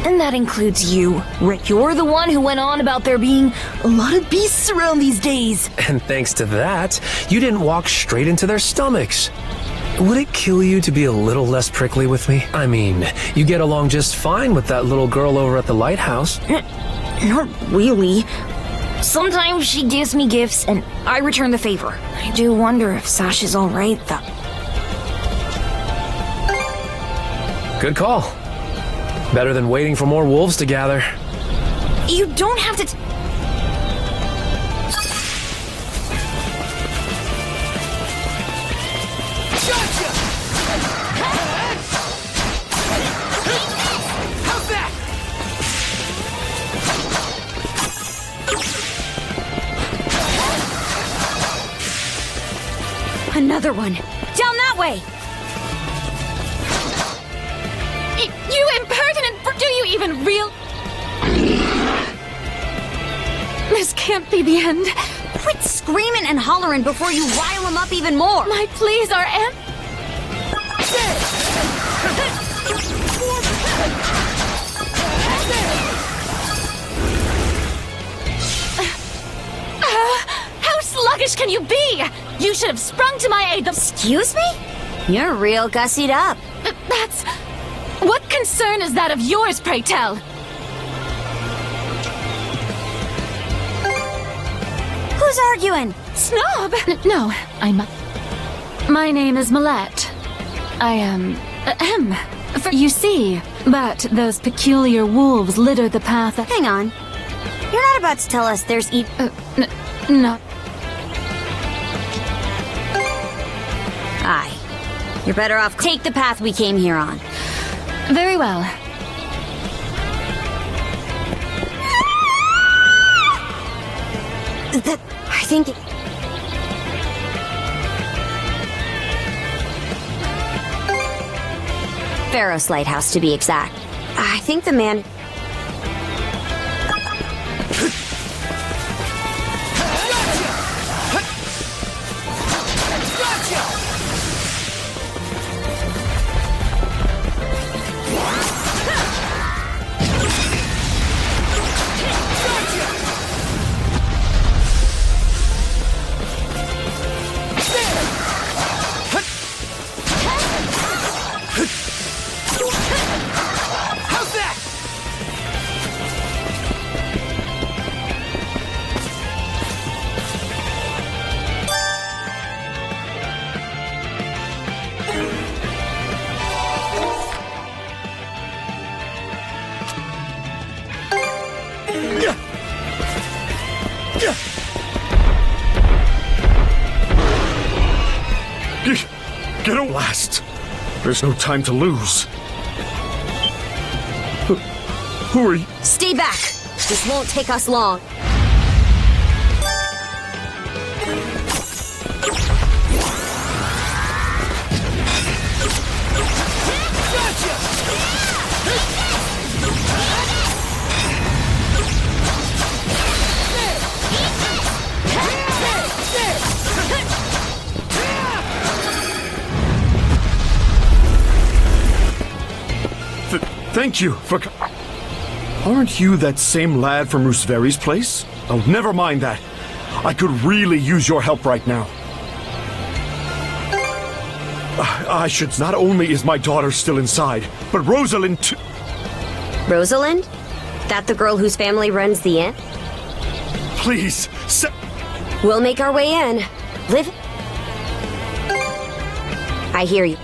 And that includes you, Rick. You're the one who went on about there being a lot of beasts around these days. And thanks to that, you didn't walk straight into their stomachs. Would it kill you to be a little less prickly with me? I mean, you get along just fine with that little girl over at the lighthouse. Not really. Sometimes she gives me gifts, and I return the favor. I do wonder if Sasha's alright, though. Good call. Better than waiting for more wolves to gather. You don't have to... Gotcha! How's that? Another one. Down that way! You impertinent... Do you even real... This can't be the end. Quit screaming and hollering before you rile them up even more. My pleas are how sluggish can you be? You should have sprung to my aid. Excuse me? You're real gussied up. That's... What concern is that of yours, pray tell? Who's arguing? Snob! No, I'm... My name is Millette. I am... You see, but those peculiar wolves litter the path... Hang on. You're not about to tell us there's no. Aye. You're better off... Take the path we came here on. Very well. I think... Pharos Lighthouse, to be exact. I think the man... Get a blast! There's no time to lose. Who are you? Stay back! This won't take us long. Thank you for... Aren't you that same lad from Rooseveri's place? Oh, never mind that. I could really use your help right now. I should... Not only is my daughter still inside, but Rosalind too... Rosalind? That the girl whose family runs the inn? Please, We'll make our way in. Live... I hear you.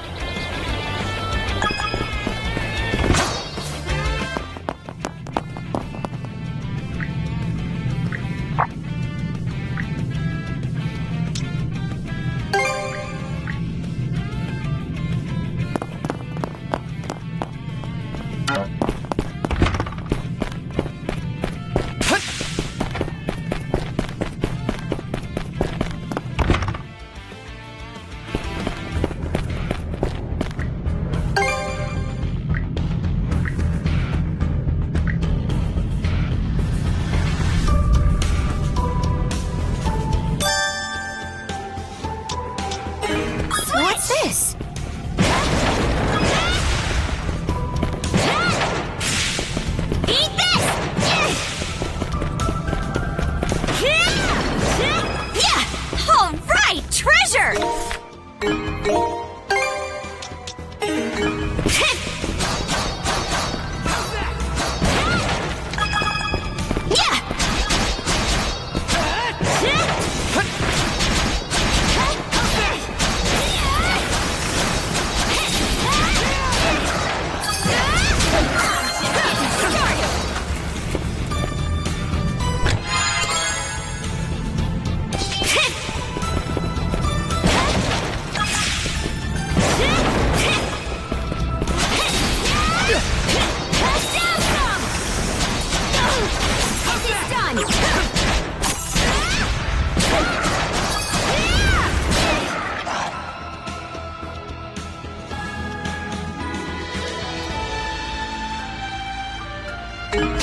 Woohoo!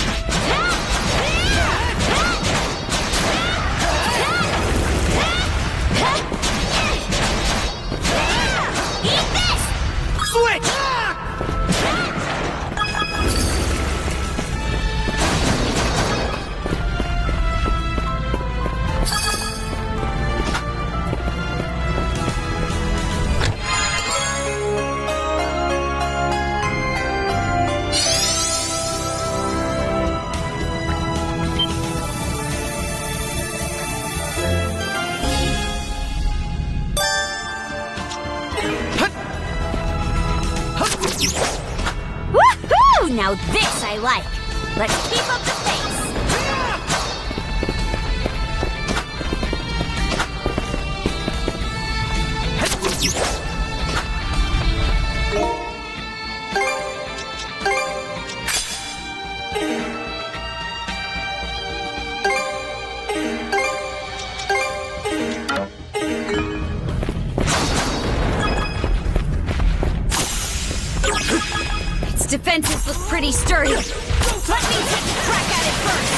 Now this I like. Let's keep up the pace. Its defenses look pretty sturdy. Let me take a crack at it first.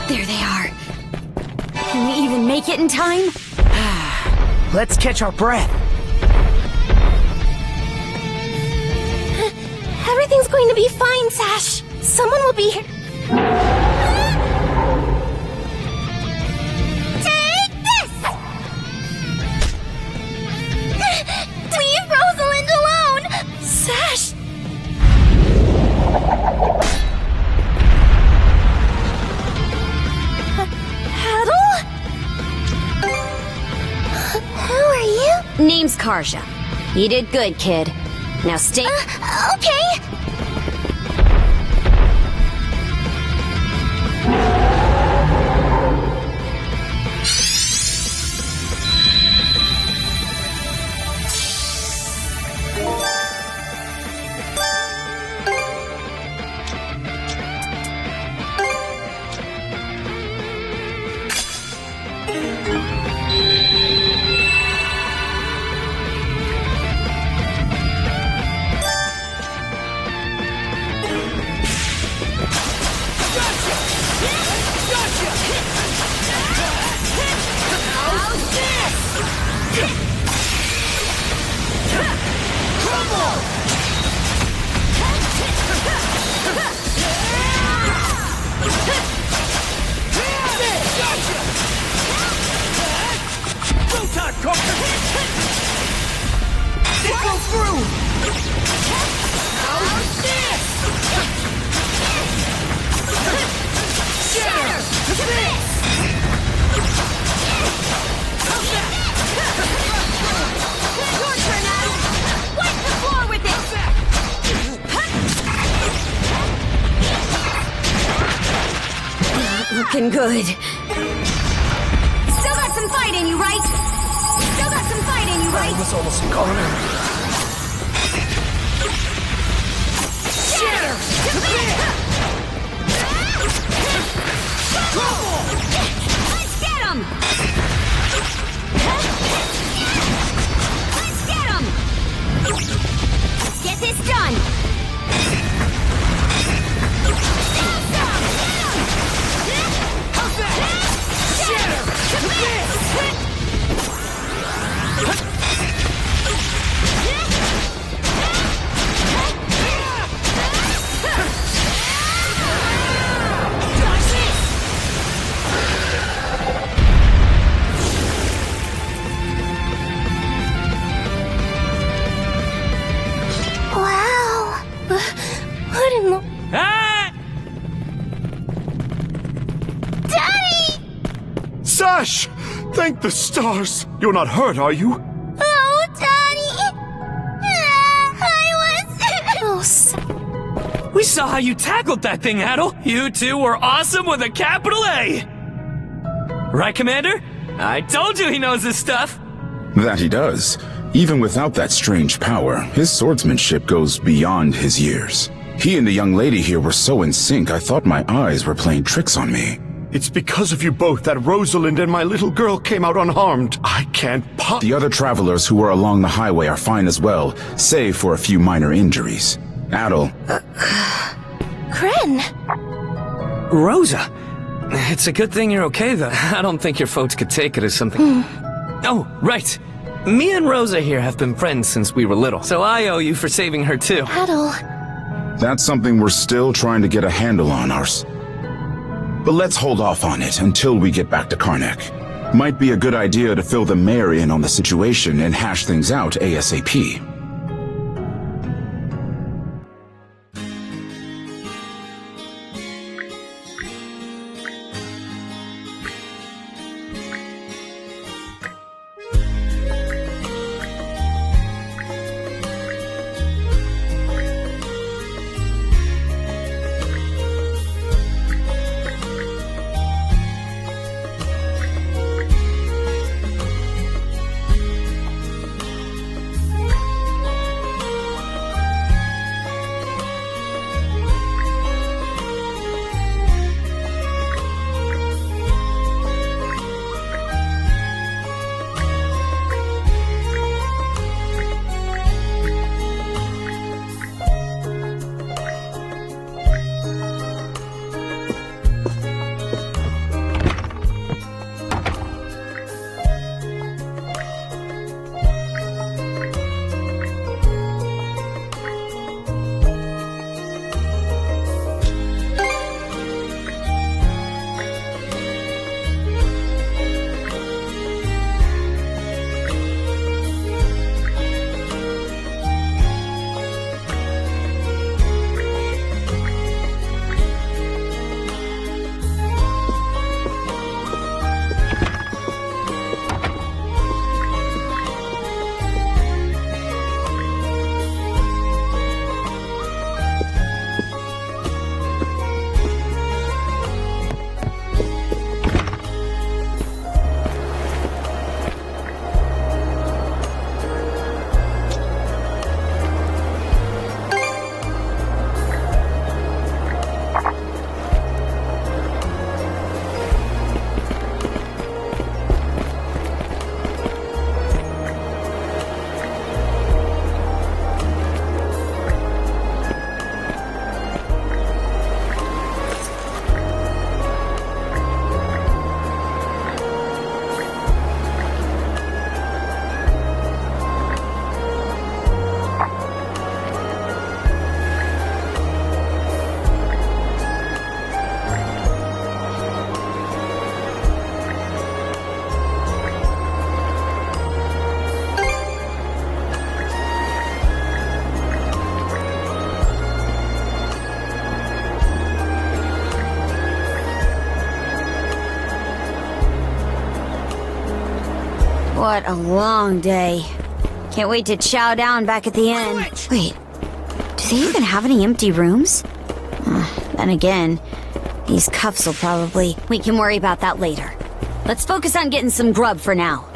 There they are. Can we even make it in time? Let's catch our breath. Everything's going to be fine, Sash. Someone will be here. Take this! Leave Rosalind alone! Sash! Adol? Who are you? Name's Karja. You did good, kid. Now stay. Okay. Looking good. Still got some fight in you, right? Still got some fight in you, right? I was almost gone. Share! Let's get him! Let's get him! Let's get this done! Wow. What in the... Ah! Daddy! Sash! Thank the stars! You're not hurt, are you? Oh, Daddy! We saw how you tackled that thing, Adol. You two were awesome with a capital A. Right, Commander? I told you he knows his stuff. That he does. Even without that strange power, his swordsmanship goes beyond his years. He and the young lady here were so in sync, I thought my eyes were playing tricks on me. It's because of you both that Rosalind and my little girl came out unharmed. I can't The other travelers who were along the highway are fine as well, save for a few minor injuries. Adol. Kren! Rosa. It's a good thing you're okay, though. I don't think your folks could take it as something... Oh, right. Me and Rosa here have been friends since we were little, so I owe you for saving her too. Adol. That's something we're still trying to get a handle on, But let's hold off on it until we get back to Karnak. Might be a good idea to fill the mayor in on the situation and hash things out ASAP. What a long day. Can't wait to chow down back at the inn. Wait, do they even have any empty rooms? Then again, These cuffs will probably... We can worry about that later. Let's focus on getting some grub for now.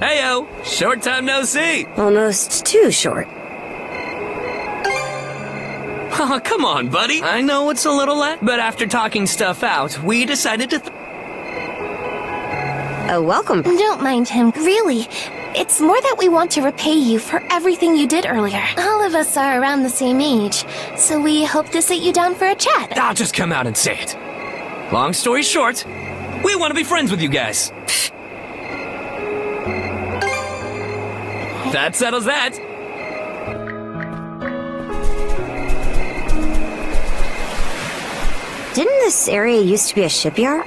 Heyo! Short time no see! Almost too short. Oh, come on, buddy. I know it's a little late, but after talking stuff out, we decided to... Oh, welcome. Don't mind him, really. It's more that we want to repay you for everything you did earlier. All of us are around the same age, so we hope to sit you down for a chat. I'll just come out and say it. Long story short, we want to be friends with you guys. That settles that. Didn't this area used to be a shipyard?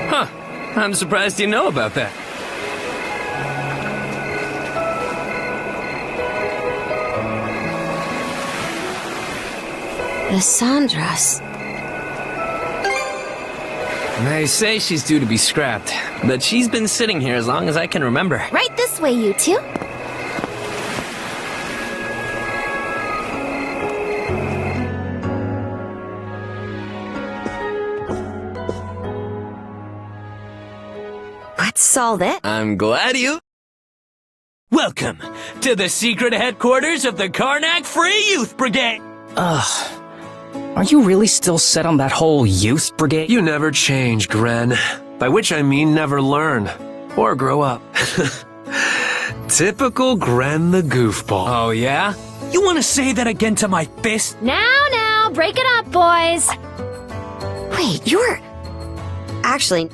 Huh. I'm surprised you know about that. Lissandra's. They say she's due to be scrapped, but she's been sitting here as long as I can remember. Right this way, you two. What's all that? I'm glad you... Welcome to the secret headquarters of the Karnak Free Youth Brigade! Ugh. Are you really still set on that whole youth brigade? You never change, Gren. By which I mean never learn. Or grow up. Typical Gren the goofball. Oh, yeah? You want to say that again to my face? Now, break it up, boys. Wait, you're... Actually...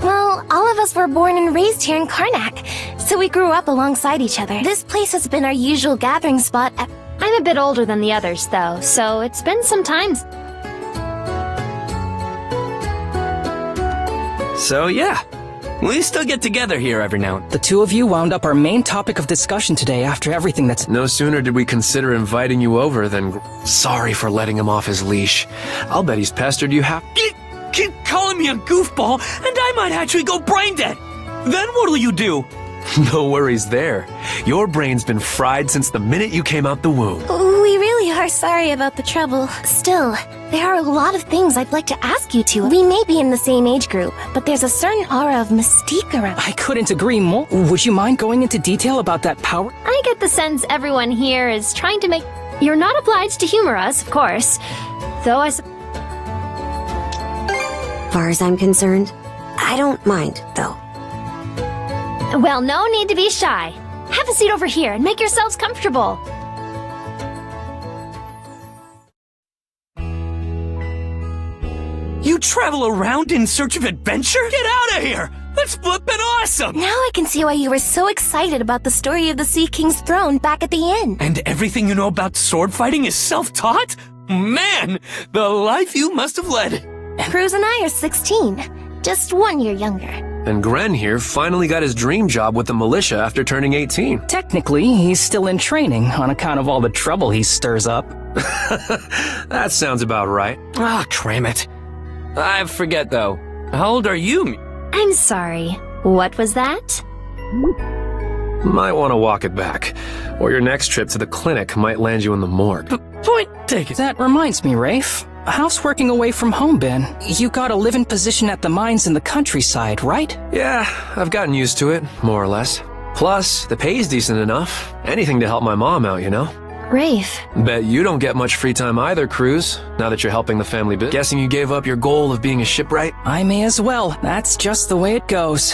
Well, all of us were born and raised here in Karnak, so we grew up alongside each other. This place has been our usual gathering spot. I'm a bit older than the others, though, so it's been some time. So, yeah. We still get together here every now and then. The two of you wound up our main topic of discussion today after everything that's... No sooner did we consider inviting you over than... Sorry for letting him off his leash. I'll bet he's pestered you Keep calling me a goofball, and I might actually go brain dead. Then what'll you do? No worries there. Your brain's been fried since the minute you came out the womb. We really are sorry about the trouble. Still, there are a lot of things I'd like to ask you two. We may be in the same age group, but there's a certain aura of mystique around. I couldn't agree more. Would you mind going into detail about that power? I get the sense everyone here is trying to make... You're not obliged to humor us, of course. Though I suppose... As far as I'm concerned, I don't mind, though. Well, no need to be shy. Have a seat over here and make yourselves comfortable. You travel around in search of adventure? Get out of here! That's flippin' awesome! Now I can see why you were so excited about the story of the Sea King's throne back at the inn. And everything you know about sword fighting is self-taught? Man, the life you must have led. Cruz and I are 16, just 1 year younger. And Gren here finally got his dream job with the militia after turning 18. Technically, he's still in training on account of all the trouble he stirs up. That sounds about right. Ah, cram it. I forget, though. How old are you? I'm sorry. What was that? Might want to walk it back, or your next trip to the clinic might land you in the morgue. Point taken. That reminds me, Rafe. How's working away from home been? You got a living position at the mines in the countryside, right? Yeah, I've gotten used to it, more or less. Plus, the pay's decent enough. Anything to help my mom out, you know? Rafe. Bet you don't get much free time either, Cruz, now that you're helping the family bit. Guessing you gave up your goal of being a shipwright? I may as well. That's just the way it goes.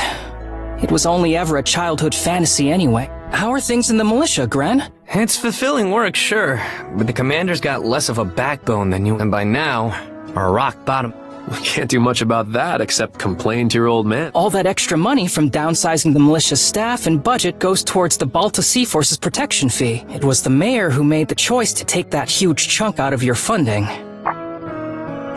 It was only ever a childhood fantasy anyway. How are things in the militia, Gren? It's fulfilling work, sure, but the commander's got less of a backbone than you, and by now, are rock bottom. We can't do much about that except complain to your old man. All that extra money from downsizing the militia staff and budget goes towards the Balta Sea Force's protection fee. It was the mayor who made the choice to take that huge chunk out of your funding.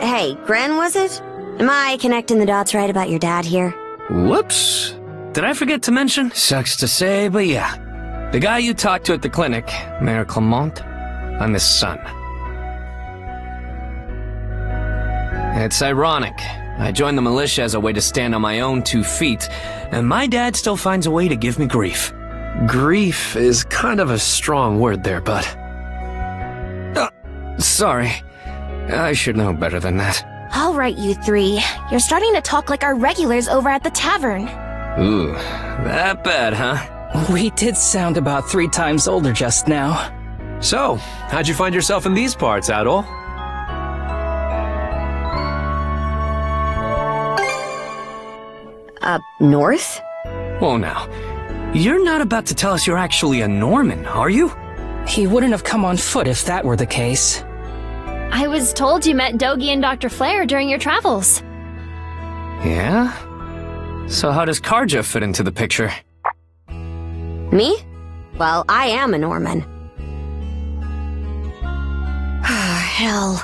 Hey, Gren, was it? Am I connecting the dots right about your dad here? Whoops. Did I forget to mention? Sucks to say, but yeah. The guy you talked to at the clinic, Mayor Clement, I'm his son. It's ironic. I joined the militia as a way to stand on my own 2 feet, and my dad still finds a way to give me grief. Grief is kind of a strong word there, bud. Sorry. I should know better than that. All right, you three. You're starting to talk like our regulars over at the tavern. Ooh, that bad, huh? We did sound about 3 times older just now. So, how'd you find yourself in these parts, Adol? North? Oh, now. You're not about to tell us you're actually a Norman, are you? He wouldn't have come on foot if that were the case. I was told you met Dogi and Dr. Flair during your travels. Yeah? So how does Karja fit into the picture? Me? Well, I am a Norman. Hell.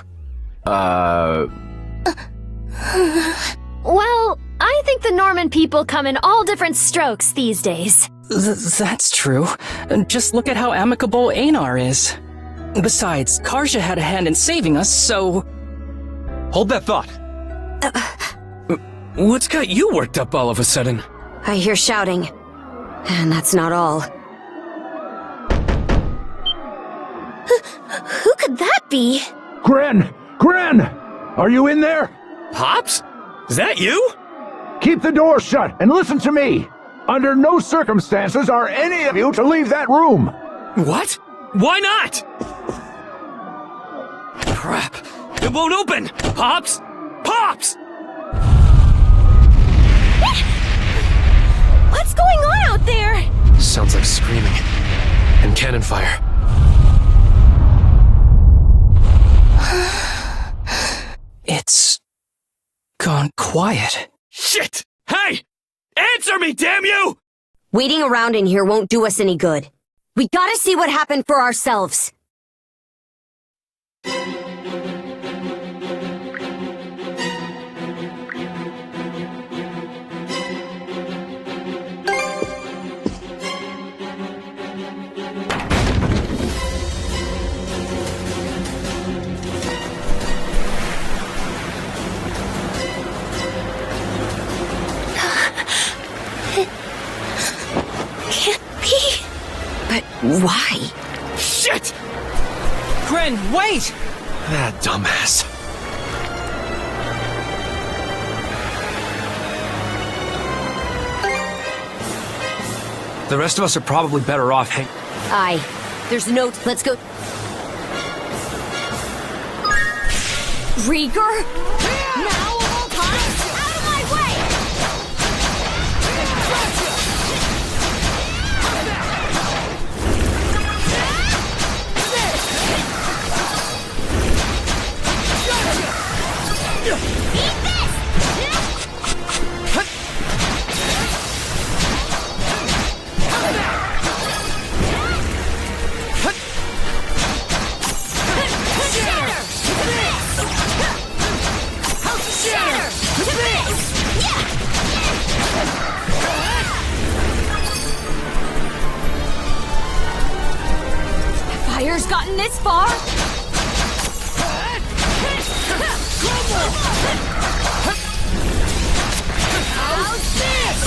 Well, I think the Norman people come in all different strokes these days. That's true. Just look at how amicable Einar is. Besides, Karja had a hand in saving us, so... Hold that thought. What's got you worked up all of a sudden? I hear shouting. And that's not all. Who could that be? Gren! Gren! Are you in there? Pops? Is that you? Keep the door shut and listen to me. Under no circumstances are any of you to leave that room. What? Why not? Crap. It won't open! Pops! Pops! What's going on out there? Sounds like screaming. And cannon fire. It's... gone quiet. Shit! Hey! Answer me, damn you! Waiting around in here won't do us any good. We gotta see what happened for ourselves. Can't be. But why? Shit! Gren, wait! That dumbass. The rest of us are probably better off Aye. There's a note. Let's go. Rieger? Now of all times? Out of my way! Eat this! Fire's gotten this far? How's this?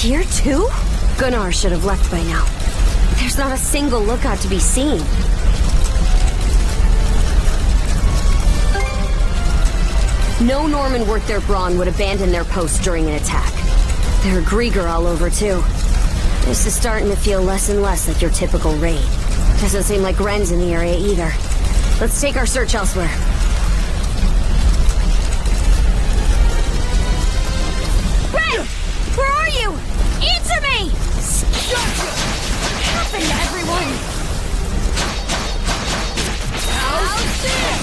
here too? Gunnar should have left by now. There's not a single lookout to be seen. No Norman worth their brawn would abandon their post during an attack. There are Grieger all over too. This is starting to feel less and less like your typical raid. Doesn't seem like Gren's in the area either. Let's take our search elsewhere. Gren! Where are you? Answer me! What happened to everyone? How's this?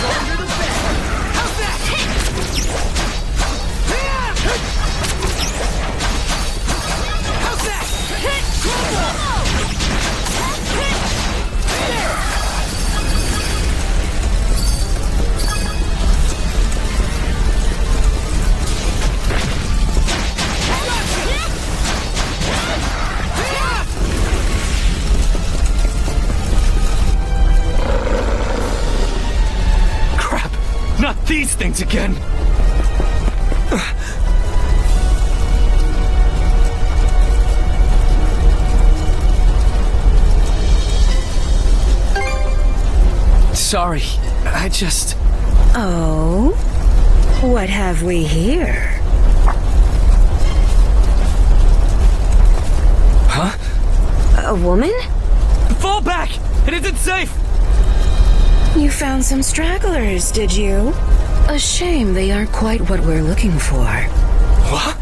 Longer the better. How's that? How's that? Crap! Not these things again! Sorry, I just... Oh? What have we here? Huh? A woman? Fall back! It isn't safe! You found some stragglers, did you? A shame they aren't quite what we're looking for. What?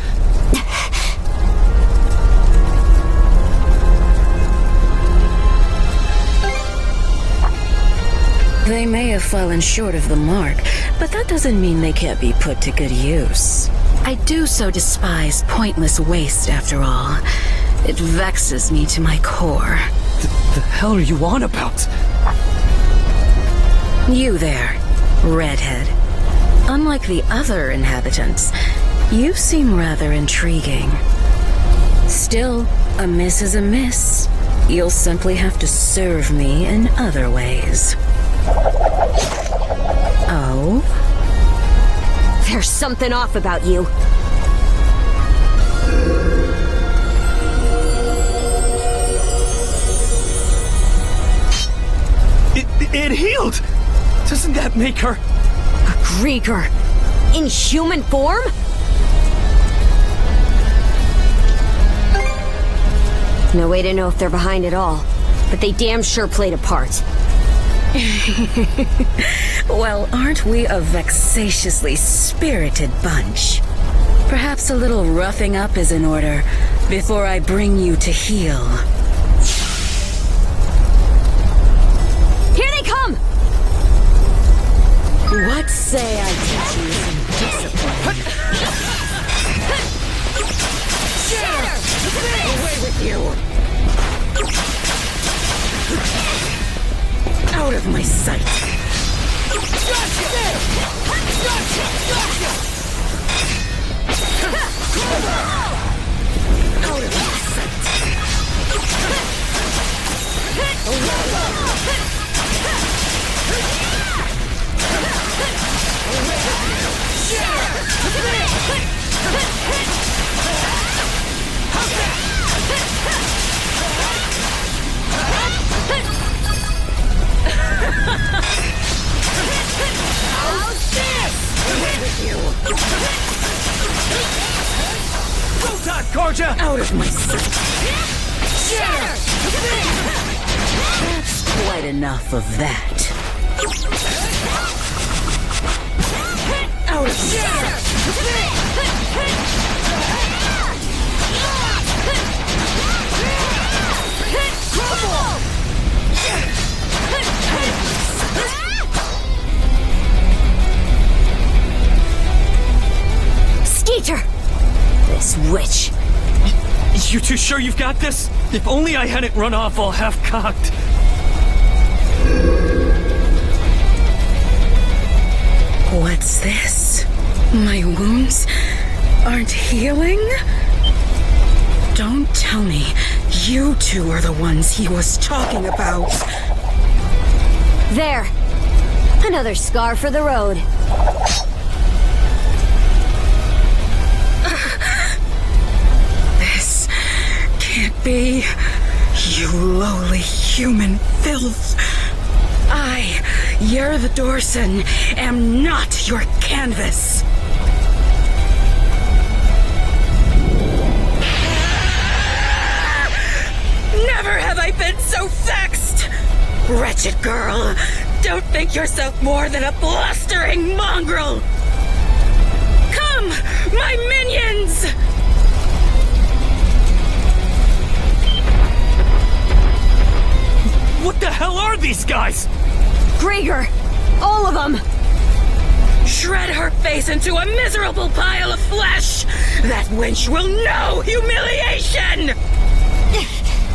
They may have fallen short of the mark, but that doesn't mean they can't be put to good use. I do so despise pointless waste, after all. It vexes me to my core. The hell are you on about? You there, redhead. Unlike the other inhabitants, you seem rather intriguing. Still, a miss is a miss. You'll simply have to serve me in other ways. Oh? There's something off about you. It healed! Doesn't that make her... A Grieger? In human form? No way to know if they're behind it all, but they damn sure played a part. Well, aren't we a vexatiously spirited bunch? Perhaps a little roughing up is in order before I bring you to heel. Here they come! What say I teach you some discipline? Away with you! Out of my sight! Out of my Gorgia! Out of my sight! That's quite enough of that. Out of my Skeeter! This witch. You two sure you've got this? If only I hadn't run off all half-cocked. What's this? My wounds aren't healing? Don't tell me you two are the ones he was talking about. There. Another scar for the road. can't be. You lowly human filth. I, Yer the Dorson, am not your canvas. Never have I been so vexed! Wretched girl, don't think yourself more than a blustering mongrel! Come, my minions! What the hell are these guys? Gregor! All of them! Shred her face into a miserable pile of flesh! That wench will know humiliation!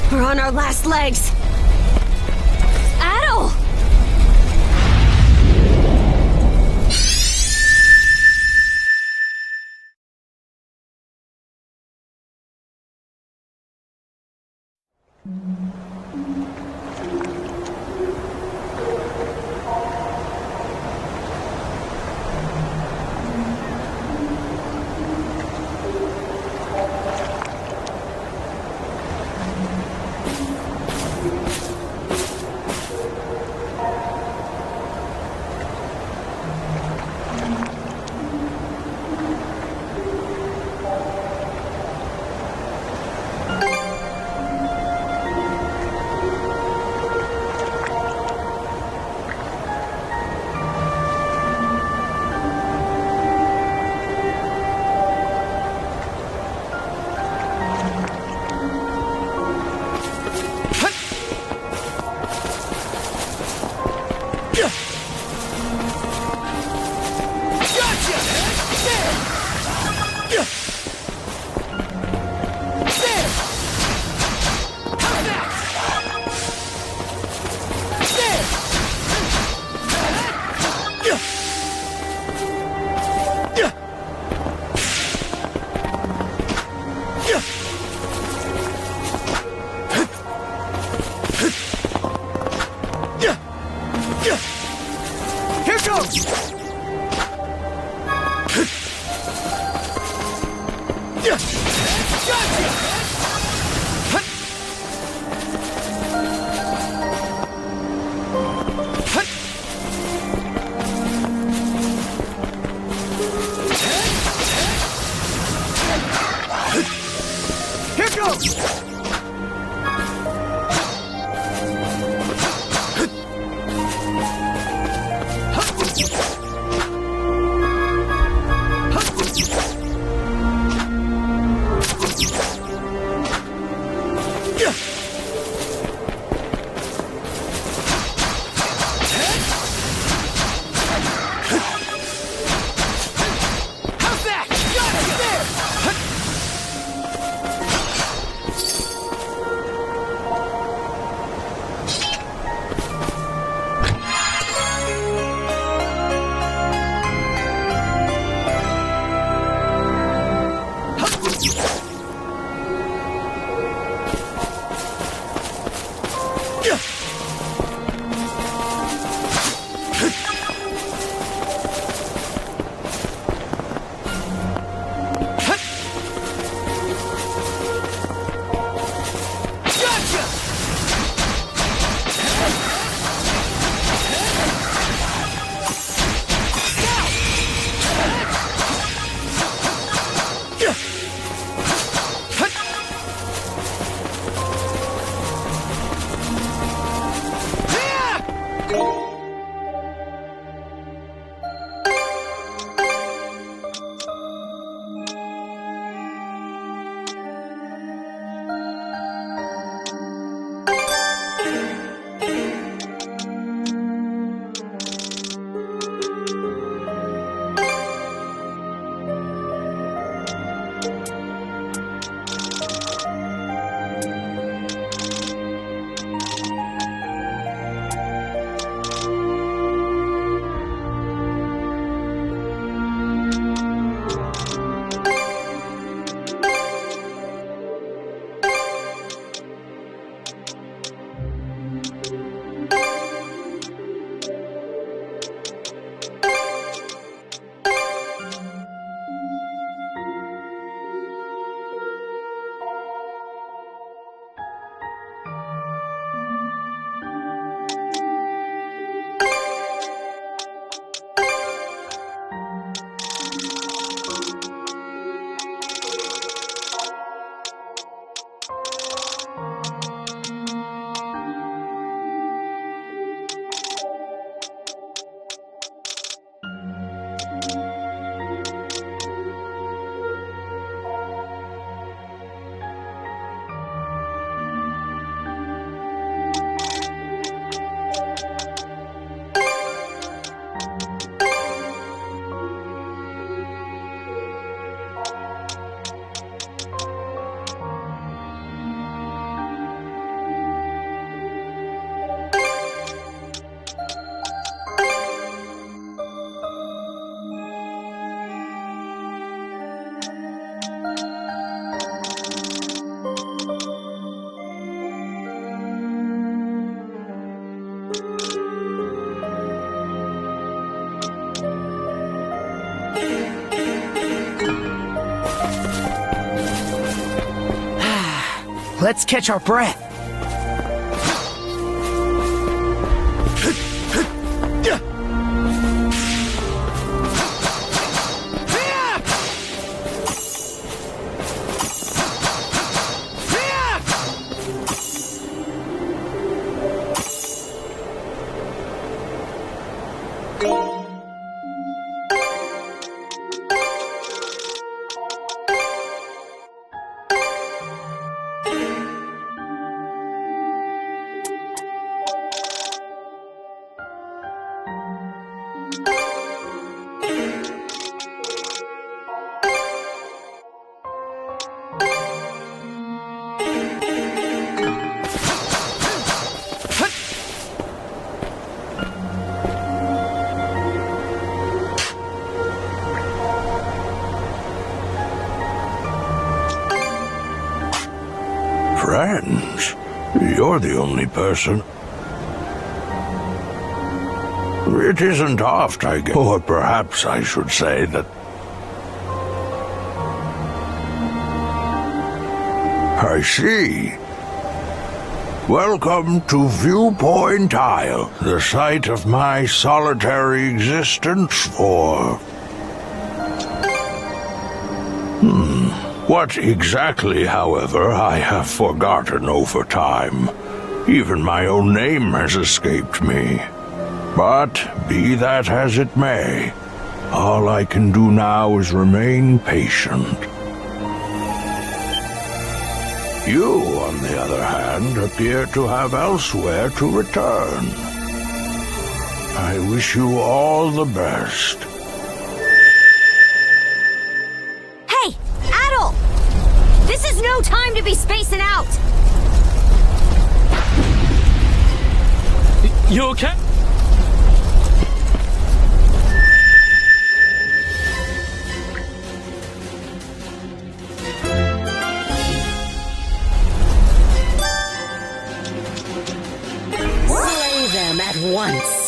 We're on our last legs. Adol! let's catch our breath. Friends, you're the only person. It isn't oft I get, or perhaps I should say that I see. Welcome to Viewpoint Isle, the site of my solitary existence for... What exactly, however, I have forgotten over time. Even my own name has escaped me. But, be that as it may, all I can do now is remain patient. You, on the other hand, appear to have elsewhere to return. I wish you all the best. Hey, Adol! This is no time to be spacing out! You okay? Slay them at once.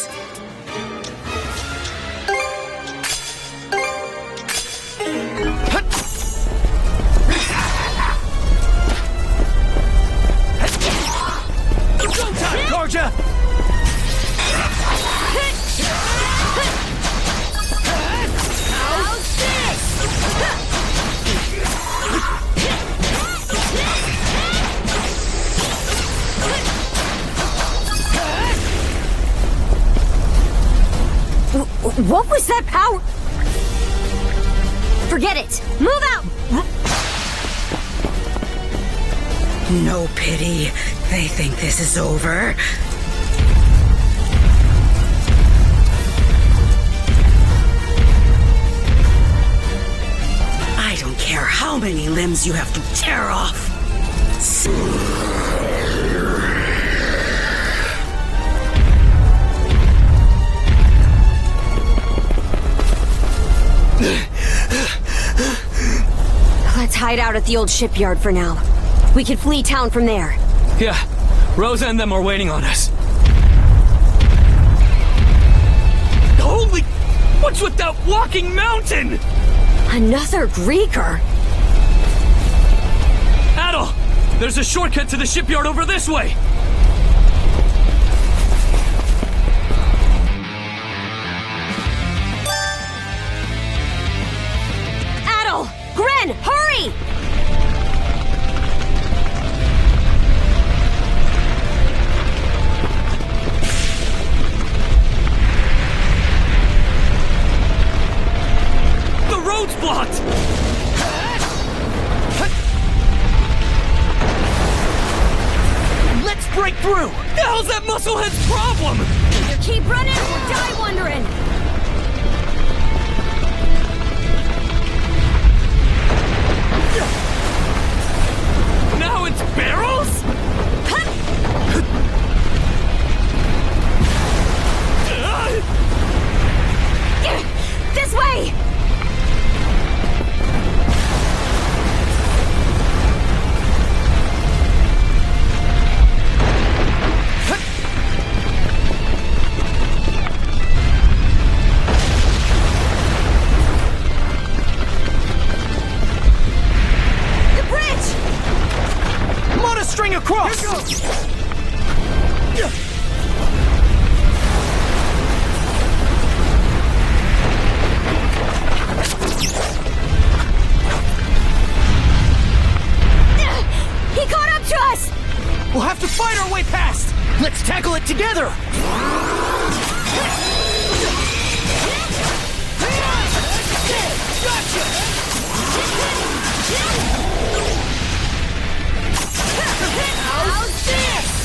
Georgia! What was that power? Forget it! Move out! No pity. They think this is over. I don't care how many limbs you have to tear off. Let's hide out at the old shipyard for now. We can flee town from there. Yeah, Rosa and them are waiting on us. Holy... What's with that walking mountain? Another Greeker? Adol! There's a shortcut to the shipyard over this way! Adol! Gren, hurry! The road's blocked! Let's break through! The hell's that musclehead's problem? Either keep running or die wondering! Now it's barrels? This way! together! How's this?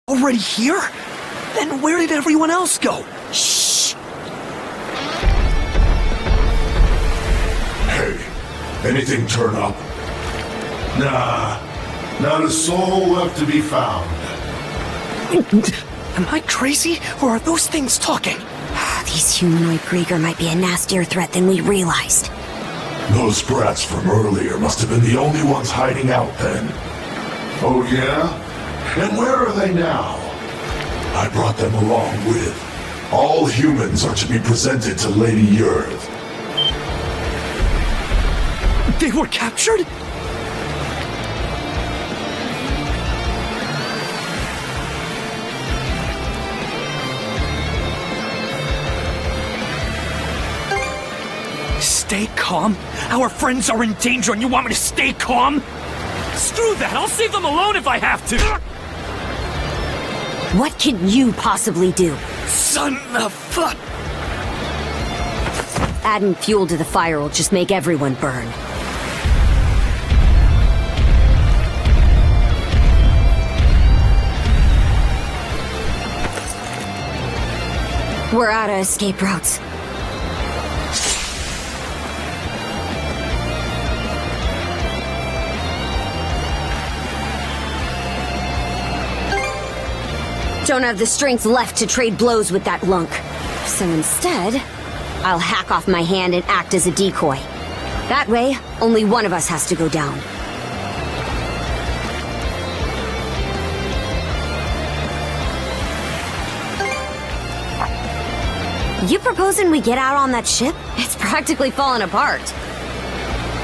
Already here? Then where did everyone else go? Shh! Hey, anything turn up? Nah, not a soul left to be found. Am I crazy, or are those things talking? These humanoid Krieger might be a nastier threat than we realized. Those brats from earlier must have been the only ones hiding out then. Oh yeah? And where are they now? I brought them along with. All humans are to be presented to Lady Earth. They were captured? Stay calm? Our friends are in danger and you want me to stay calm? Screw that! I'll save them alone if I have to! What can you possibly do? Son of fuck! Adding fuel to the fire will just make everyone burn. We're out of escape routes. Don't have the strength left to trade blows with that lunk. So instead, I'll hack off my hand and act as a decoy. That way, only one of us has to go down. You proposing we get out on that ship? It's practically falling apart.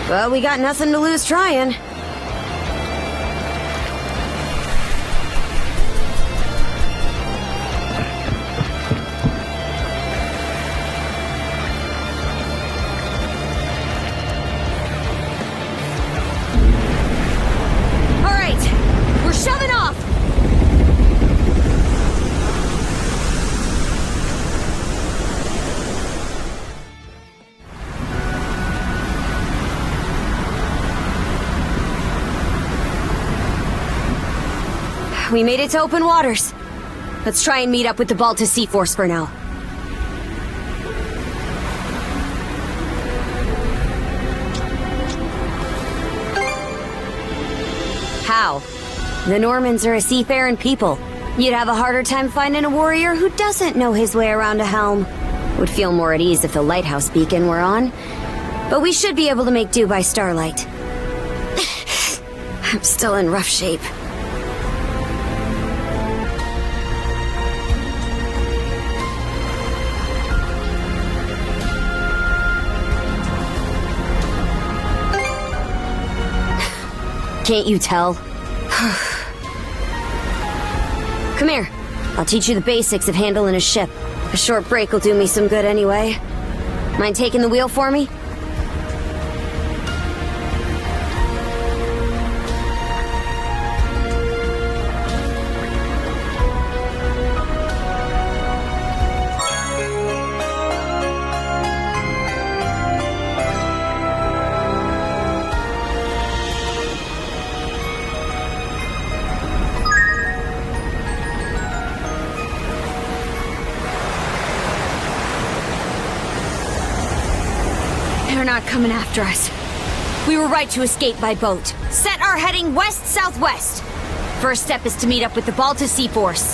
But we got nothing to lose trying. We made it to open waters. Let's try and meet up with the Balta Sea Force for now. How? The Normans are a seafaring people. You'd have a harder time finding a warrior who doesn't know his way around a helm. Would feel more at ease if the lighthouse beacon were on. But we should be able to make do by starlight. I'm still in rough shape. Can't you tell? Come here. I'll teach you the basics of handling a ship. A short break will do me some good anyway. Mind taking the wheel for me? not coming after us. We were right to escape by boat. Set our heading west-southwest. First step is to meet up with the Balta Sea Force.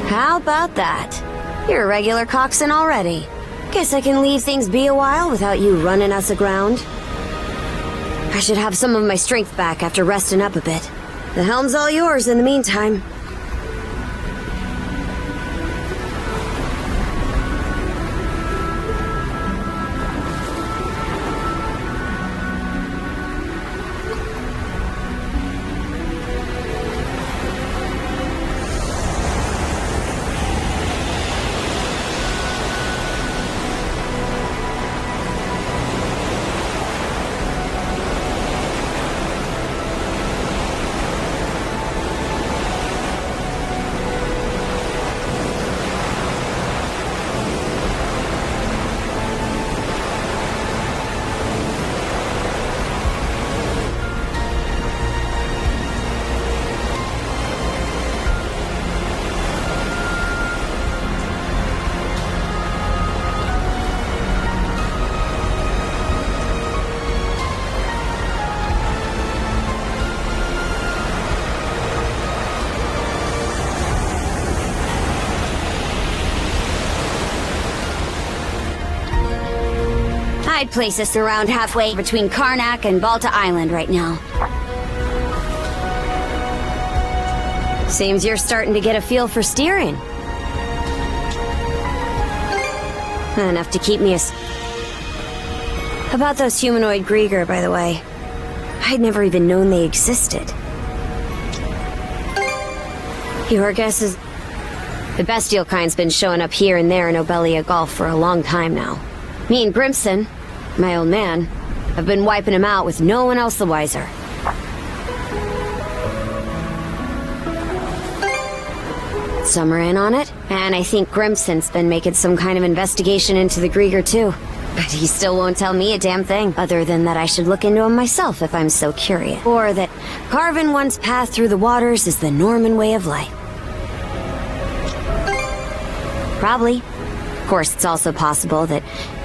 How about that? You're a regular coxswain already. Guess I can leave things be a while without you running us aground. I should have some of my strength back after resting up a bit. The helm's all yours in the meantime. I'd place us around halfway between Karnak and Balta Island right now. Seems you're starting to get a feel for steering. Enough to keep me About those humanoid Grieger, by the way. I'd never even known they existed. Your guess is... The bestial kind's been showing up here and there in Obelia Gulf for a long time now. Me and Grimson, my old man, have been wiping him out with no one else the wiser. Some are in on it, and I think Grimson's been making some kind of investigation into the Grieger too. But he still won't tell me a damn thing, other than that I should look into him myself if I'm so curious. Or that carving one's path through the waters is the Norman way of life. Probably. Of course, it's also possible that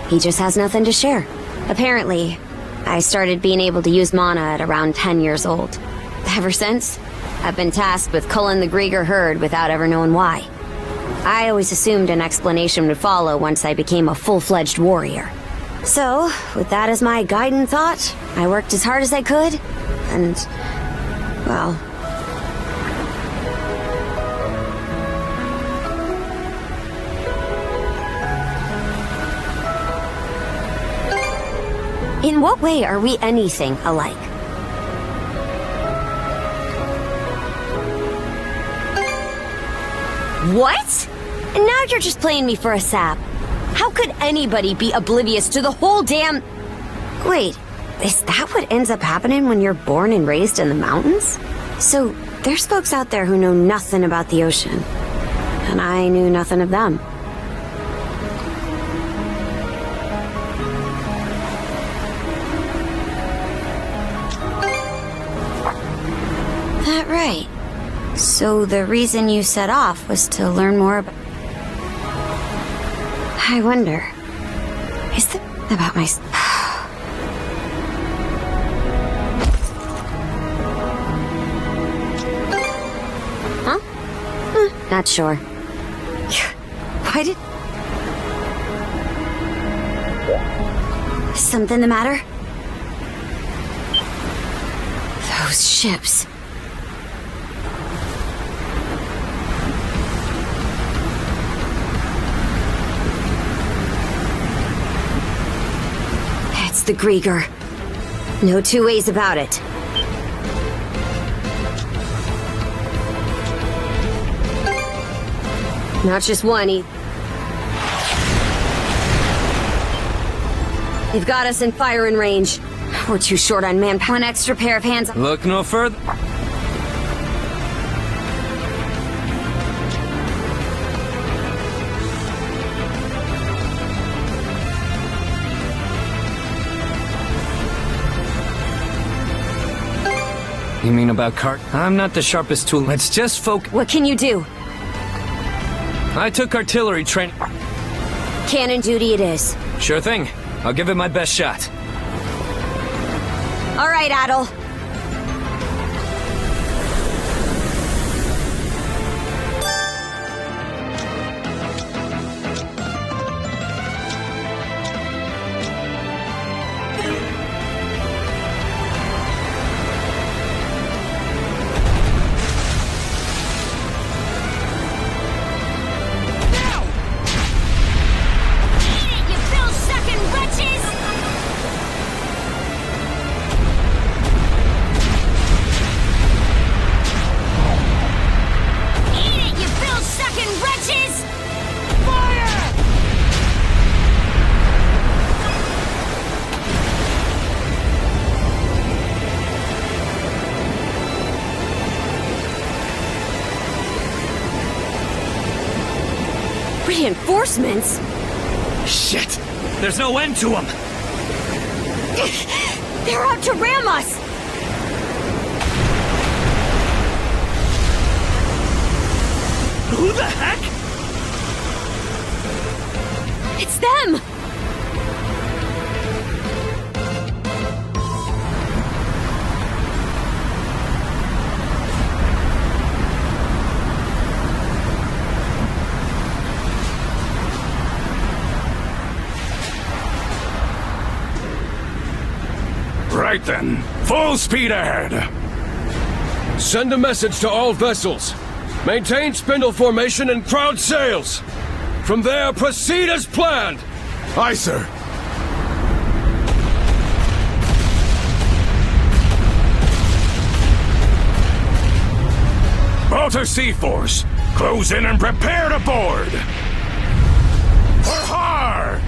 he just has nothing to share. Apparently, I started being able to use mana at around 10 years old. Ever since, I've been tasked with culling the Grieger herd without ever knowing why. I always assumed an explanation would follow once I became a full-fledged warrior. So, with that as my guiding thought, I worked as hard as I could, and, well... In what way are we anything alike? What? And now you're just playing me for a sap. How could anybody be oblivious to the whole damn... Wait, is that what ends up happening when you're born and raised in the mountains? So, there's folks out there who know nothing about the ocean. And I knew nothing of them. That right. So the reason you set off was to learn more about... I wonder... Is that about my... Huh? Not sure. Why did... Something the matter? Those ships... the Grieger. No two ways about it. Not just one, They've got us in firing range. We're too short on manpower. One extra pair of hands. Look no further. You mean about I'm not the sharpest tool. Let's just focus. What can you do? I took artillery training. Cannon duty it is. Sure thing. I'll give it my best shot. All right, Adol. Reinforcements? Shit! There's no end to them! They're out to ram us! Who the heck? It's them! Right then, full speed ahead. Send a message to all vessels. Maintain spindle formation and crowd sails. From there, proceed as planned. Aye, sir. Balta Sea Force, close in and prepare to board. For har!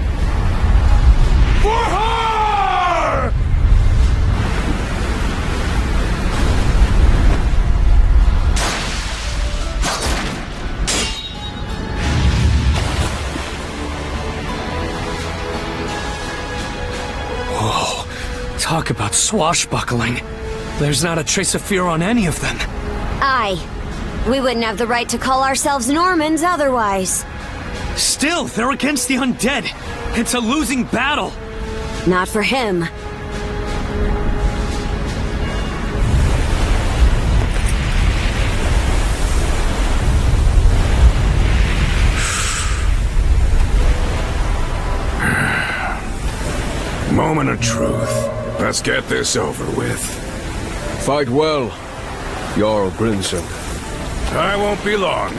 For har! Talk about swashbuckling. There's not a trace of fear on any of them. Aye. We wouldn't have the right to call ourselves Normans otherwise. Still, they're against the undead. It's a losing battle. Not for him. Moment of truth. Let's get this over with. Fight well, Jarl Grimson. I won't be long.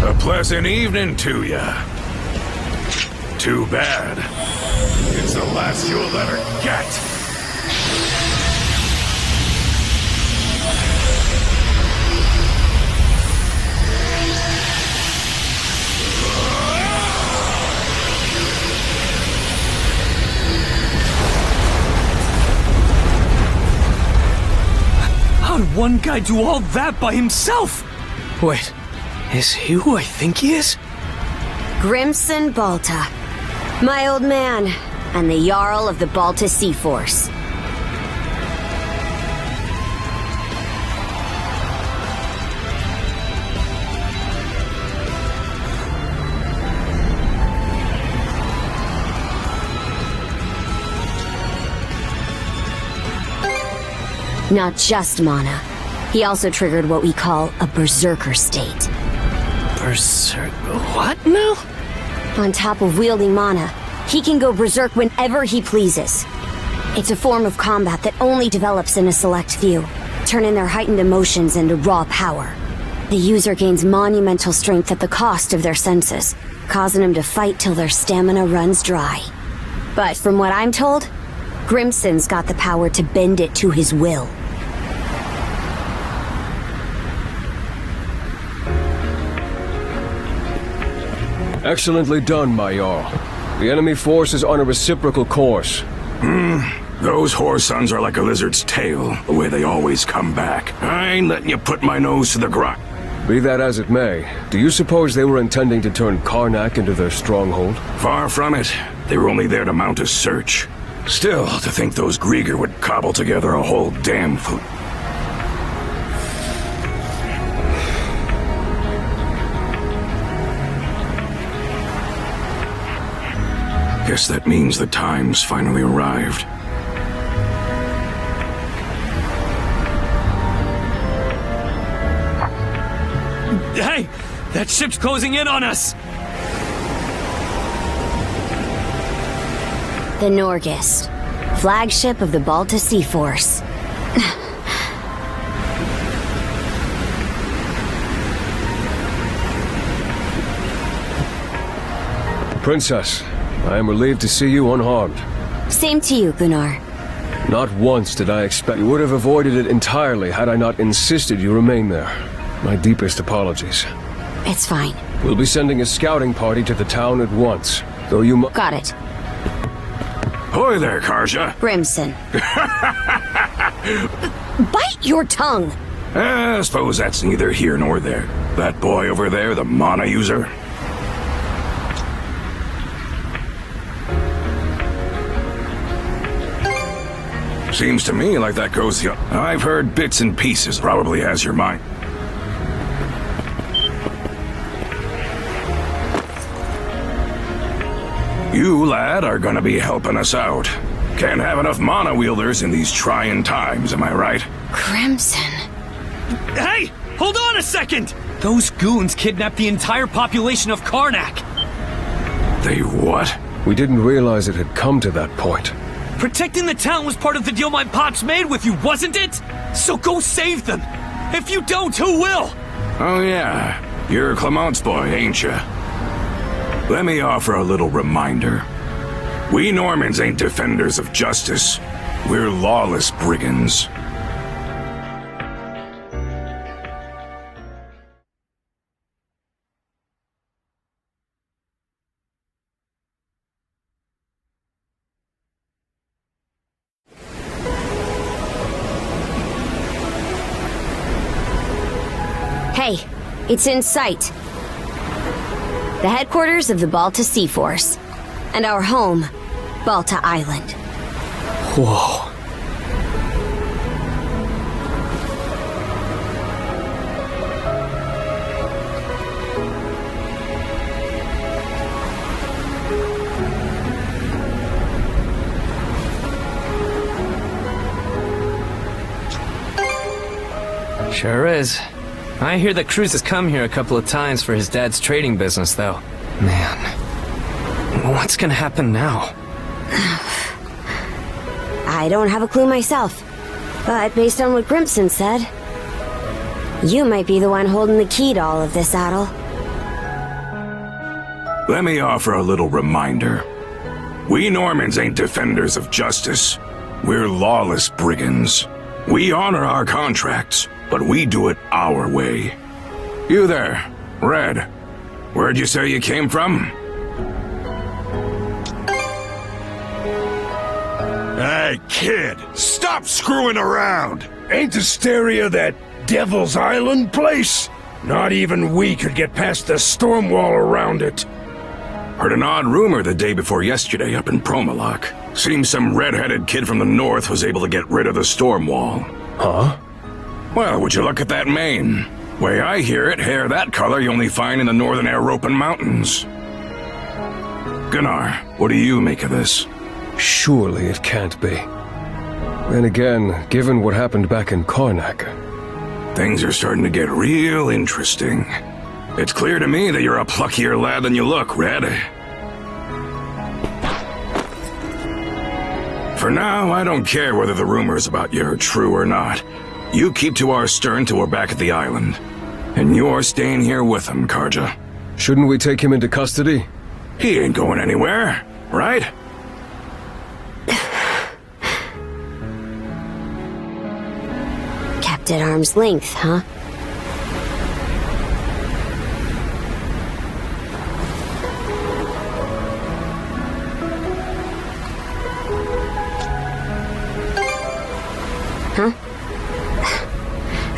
A pleasant evening to ya. Too bad. It's the last you'll ever get. How'd one guy do all that by himself? Wait, is he who I think he is? Grimson Balta. My old man, and the Jarl of the Balta Sea Force. Not just mana. He also triggered what we call a berserker state. What now? On top of wielding mana, he can go berserk whenever he pleases. It's a form of combat that only develops in a select few, turning their heightened emotions into raw power. The user gains monumental strength at the cost of their senses, causing them to fight till their stamina runs dry. But from what I'm told, Grimson's got the power to bend it to his will. Excellently done, my Jarl. The enemy force is on a reciprocal course. Those whore sons are like a lizard's tail, the way they always come back. I ain't letting you put my nose to the grind. Be that as it may, do you suppose they were intending to turn Karnak into their stronghold? Far from it. They were only there to mount a search. Still, to think those Grieger would cobble together a whole damn fleet. Guess that means the time's finally arrived. Hey! That ship's closing in on us! The Nordics, flagship of the Balta Sea Force. Princess, I am relieved to see you unharmed. Same to you, Gunnar. Not once did I expect you would have avoided it entirely had I not insisted you remain there. My deepest apologies. It's fine. We'll be sending a scouting party to the town at once, though you Got it. Hoy there, Karja. Brimson. Bite your tongue! I suppose that's neither here nor there. That boy over there, the mana user. Seems to me like that goes the... I've heard bits and pieces, probably has your mind. You, lad, are gonna be helping us out. Can't have enough mana wielders in these trying times, am I right? Crimson. Hey! Hold on a second! Those goons kidnapped the entire population of Karnak! They what? We didn't realize it had come to that point. Protecting the town was part of the deal my pops made with you, wasn't it? So go save them! If you don't, who will? Oh yeah, you're Clement's boy, ain't ya? Let me offer a little reminder. We Normans ain't defenders of justice. We're lawless brigands. Hey, it's in sight. The headquarters of the Balta Sea Force. And our home, Balta Island. Whoa. Sure is. I hear that Cruz has come here a couple of times for his dad's trading business, though. Man, what's gonna happen now? I don't have a clue myself. But based on what Grimson said, you might be the one holding the key to all of this, Adol. Let me offer a little reminder. We Normans ain't defenders of justice. We're lawless brigands. We honor our contracts, but we do it our way. You there, Red. Where'd you say you came from? Hey, kid, stop screwing around! Ain't Asteria that Devil's Island place? Not even we could get past the storm wall around it. Heard an odd rumor the day before yesterday up in Promalock. Seems some red-headed kid from the north was able to get rid of the storm wall. Huh? Well, would you look at that mane? Way I hear it, hair that color you only find in the northern European mountains. Gunnar, what do you make of this? Surely it can't be. Then again, given what happened back in Karnak... Things are starting to get real interesting. It's clear to me that you're a pluckier lad than you look, Red. For now, I don't care whether the rumors about you are true or not. You keep to our stern till we're back at the island. And you're staying here with him, Karja. Shouldn't we take him into custody? He ain't going anywhere, right? Kept at arm's length, huh? Huh?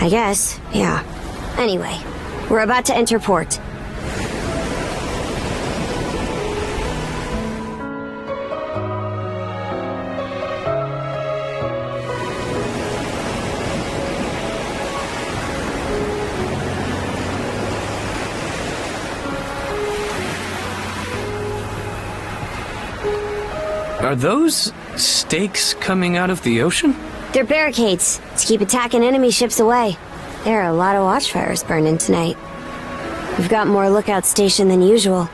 I guess, yeah. Anyway, we're about to enter port. Are those stakes coming out of the ocean? They're barricades to keep attacking enemy ships away. There are a lot of watchfires burning tonight. We've got more lookout station than usual.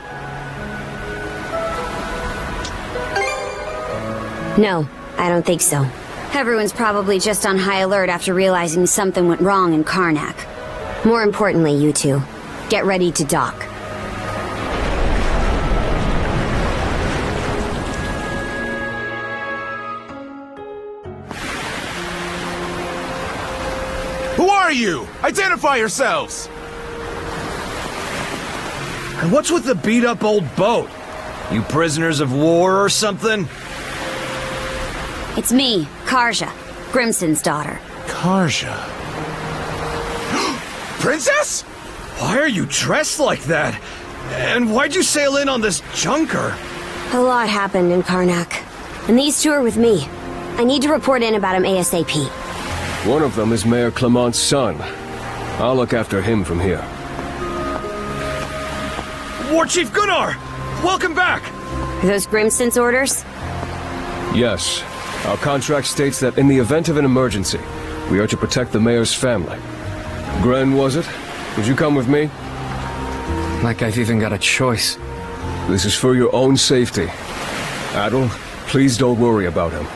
No, I don't think so. Everyone's probably just on high alert after realizing something went wrong in Karnak. More importantly, you two, get ready to dock. Who are you? Identify yourselves! And what's with the beat-up old boat? You prisoners of war or something? It's me, Karja, Grimson's daughter. Karja. Princess? Why are you dressed like that? And why'd you sail in on this junker? A lot happened in Karnak, and these two are with me. I need to report in about him ASAP. One of them is Mayor Clement's son. I'll look after him from here. War Chief Gunnar! Welcome back! Are those Grimson's orders? Yes. Our contract states that in the event of an emergency, we are to protect the mayor's family. Gren, was it? Would you come with me? Like I've even got a choice. This is for your own safety. Adol, please don't worry about him.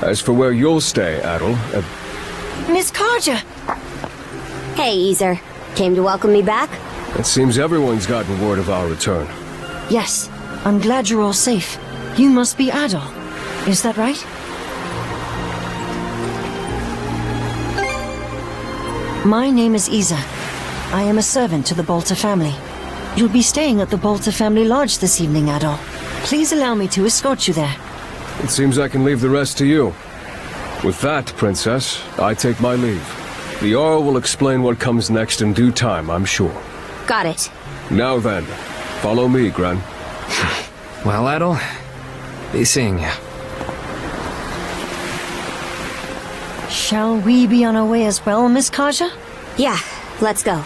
As for where you'll stay, Adol... Miss Karja! Hey, Easer. Came to welcome me back? It seems everyone's gotten word of our return. Yes, I'm glad you're all safe. You must be Adol. Is that right? My name is Isa. I am a servant to the Bolter family. You'll be staying at the Bolter family lodge this evening, Adol. Please allow me to escort you there. It seems I can leave the rest to you. With that, Princess, I take my leave. The Jarl will explain what comes next in due time, I'm sure. Got it. Now then, follow me, Gren. Well, Adol, be seeing you. Shall we be on our way as well, Miss Karja? Yeah, let's go.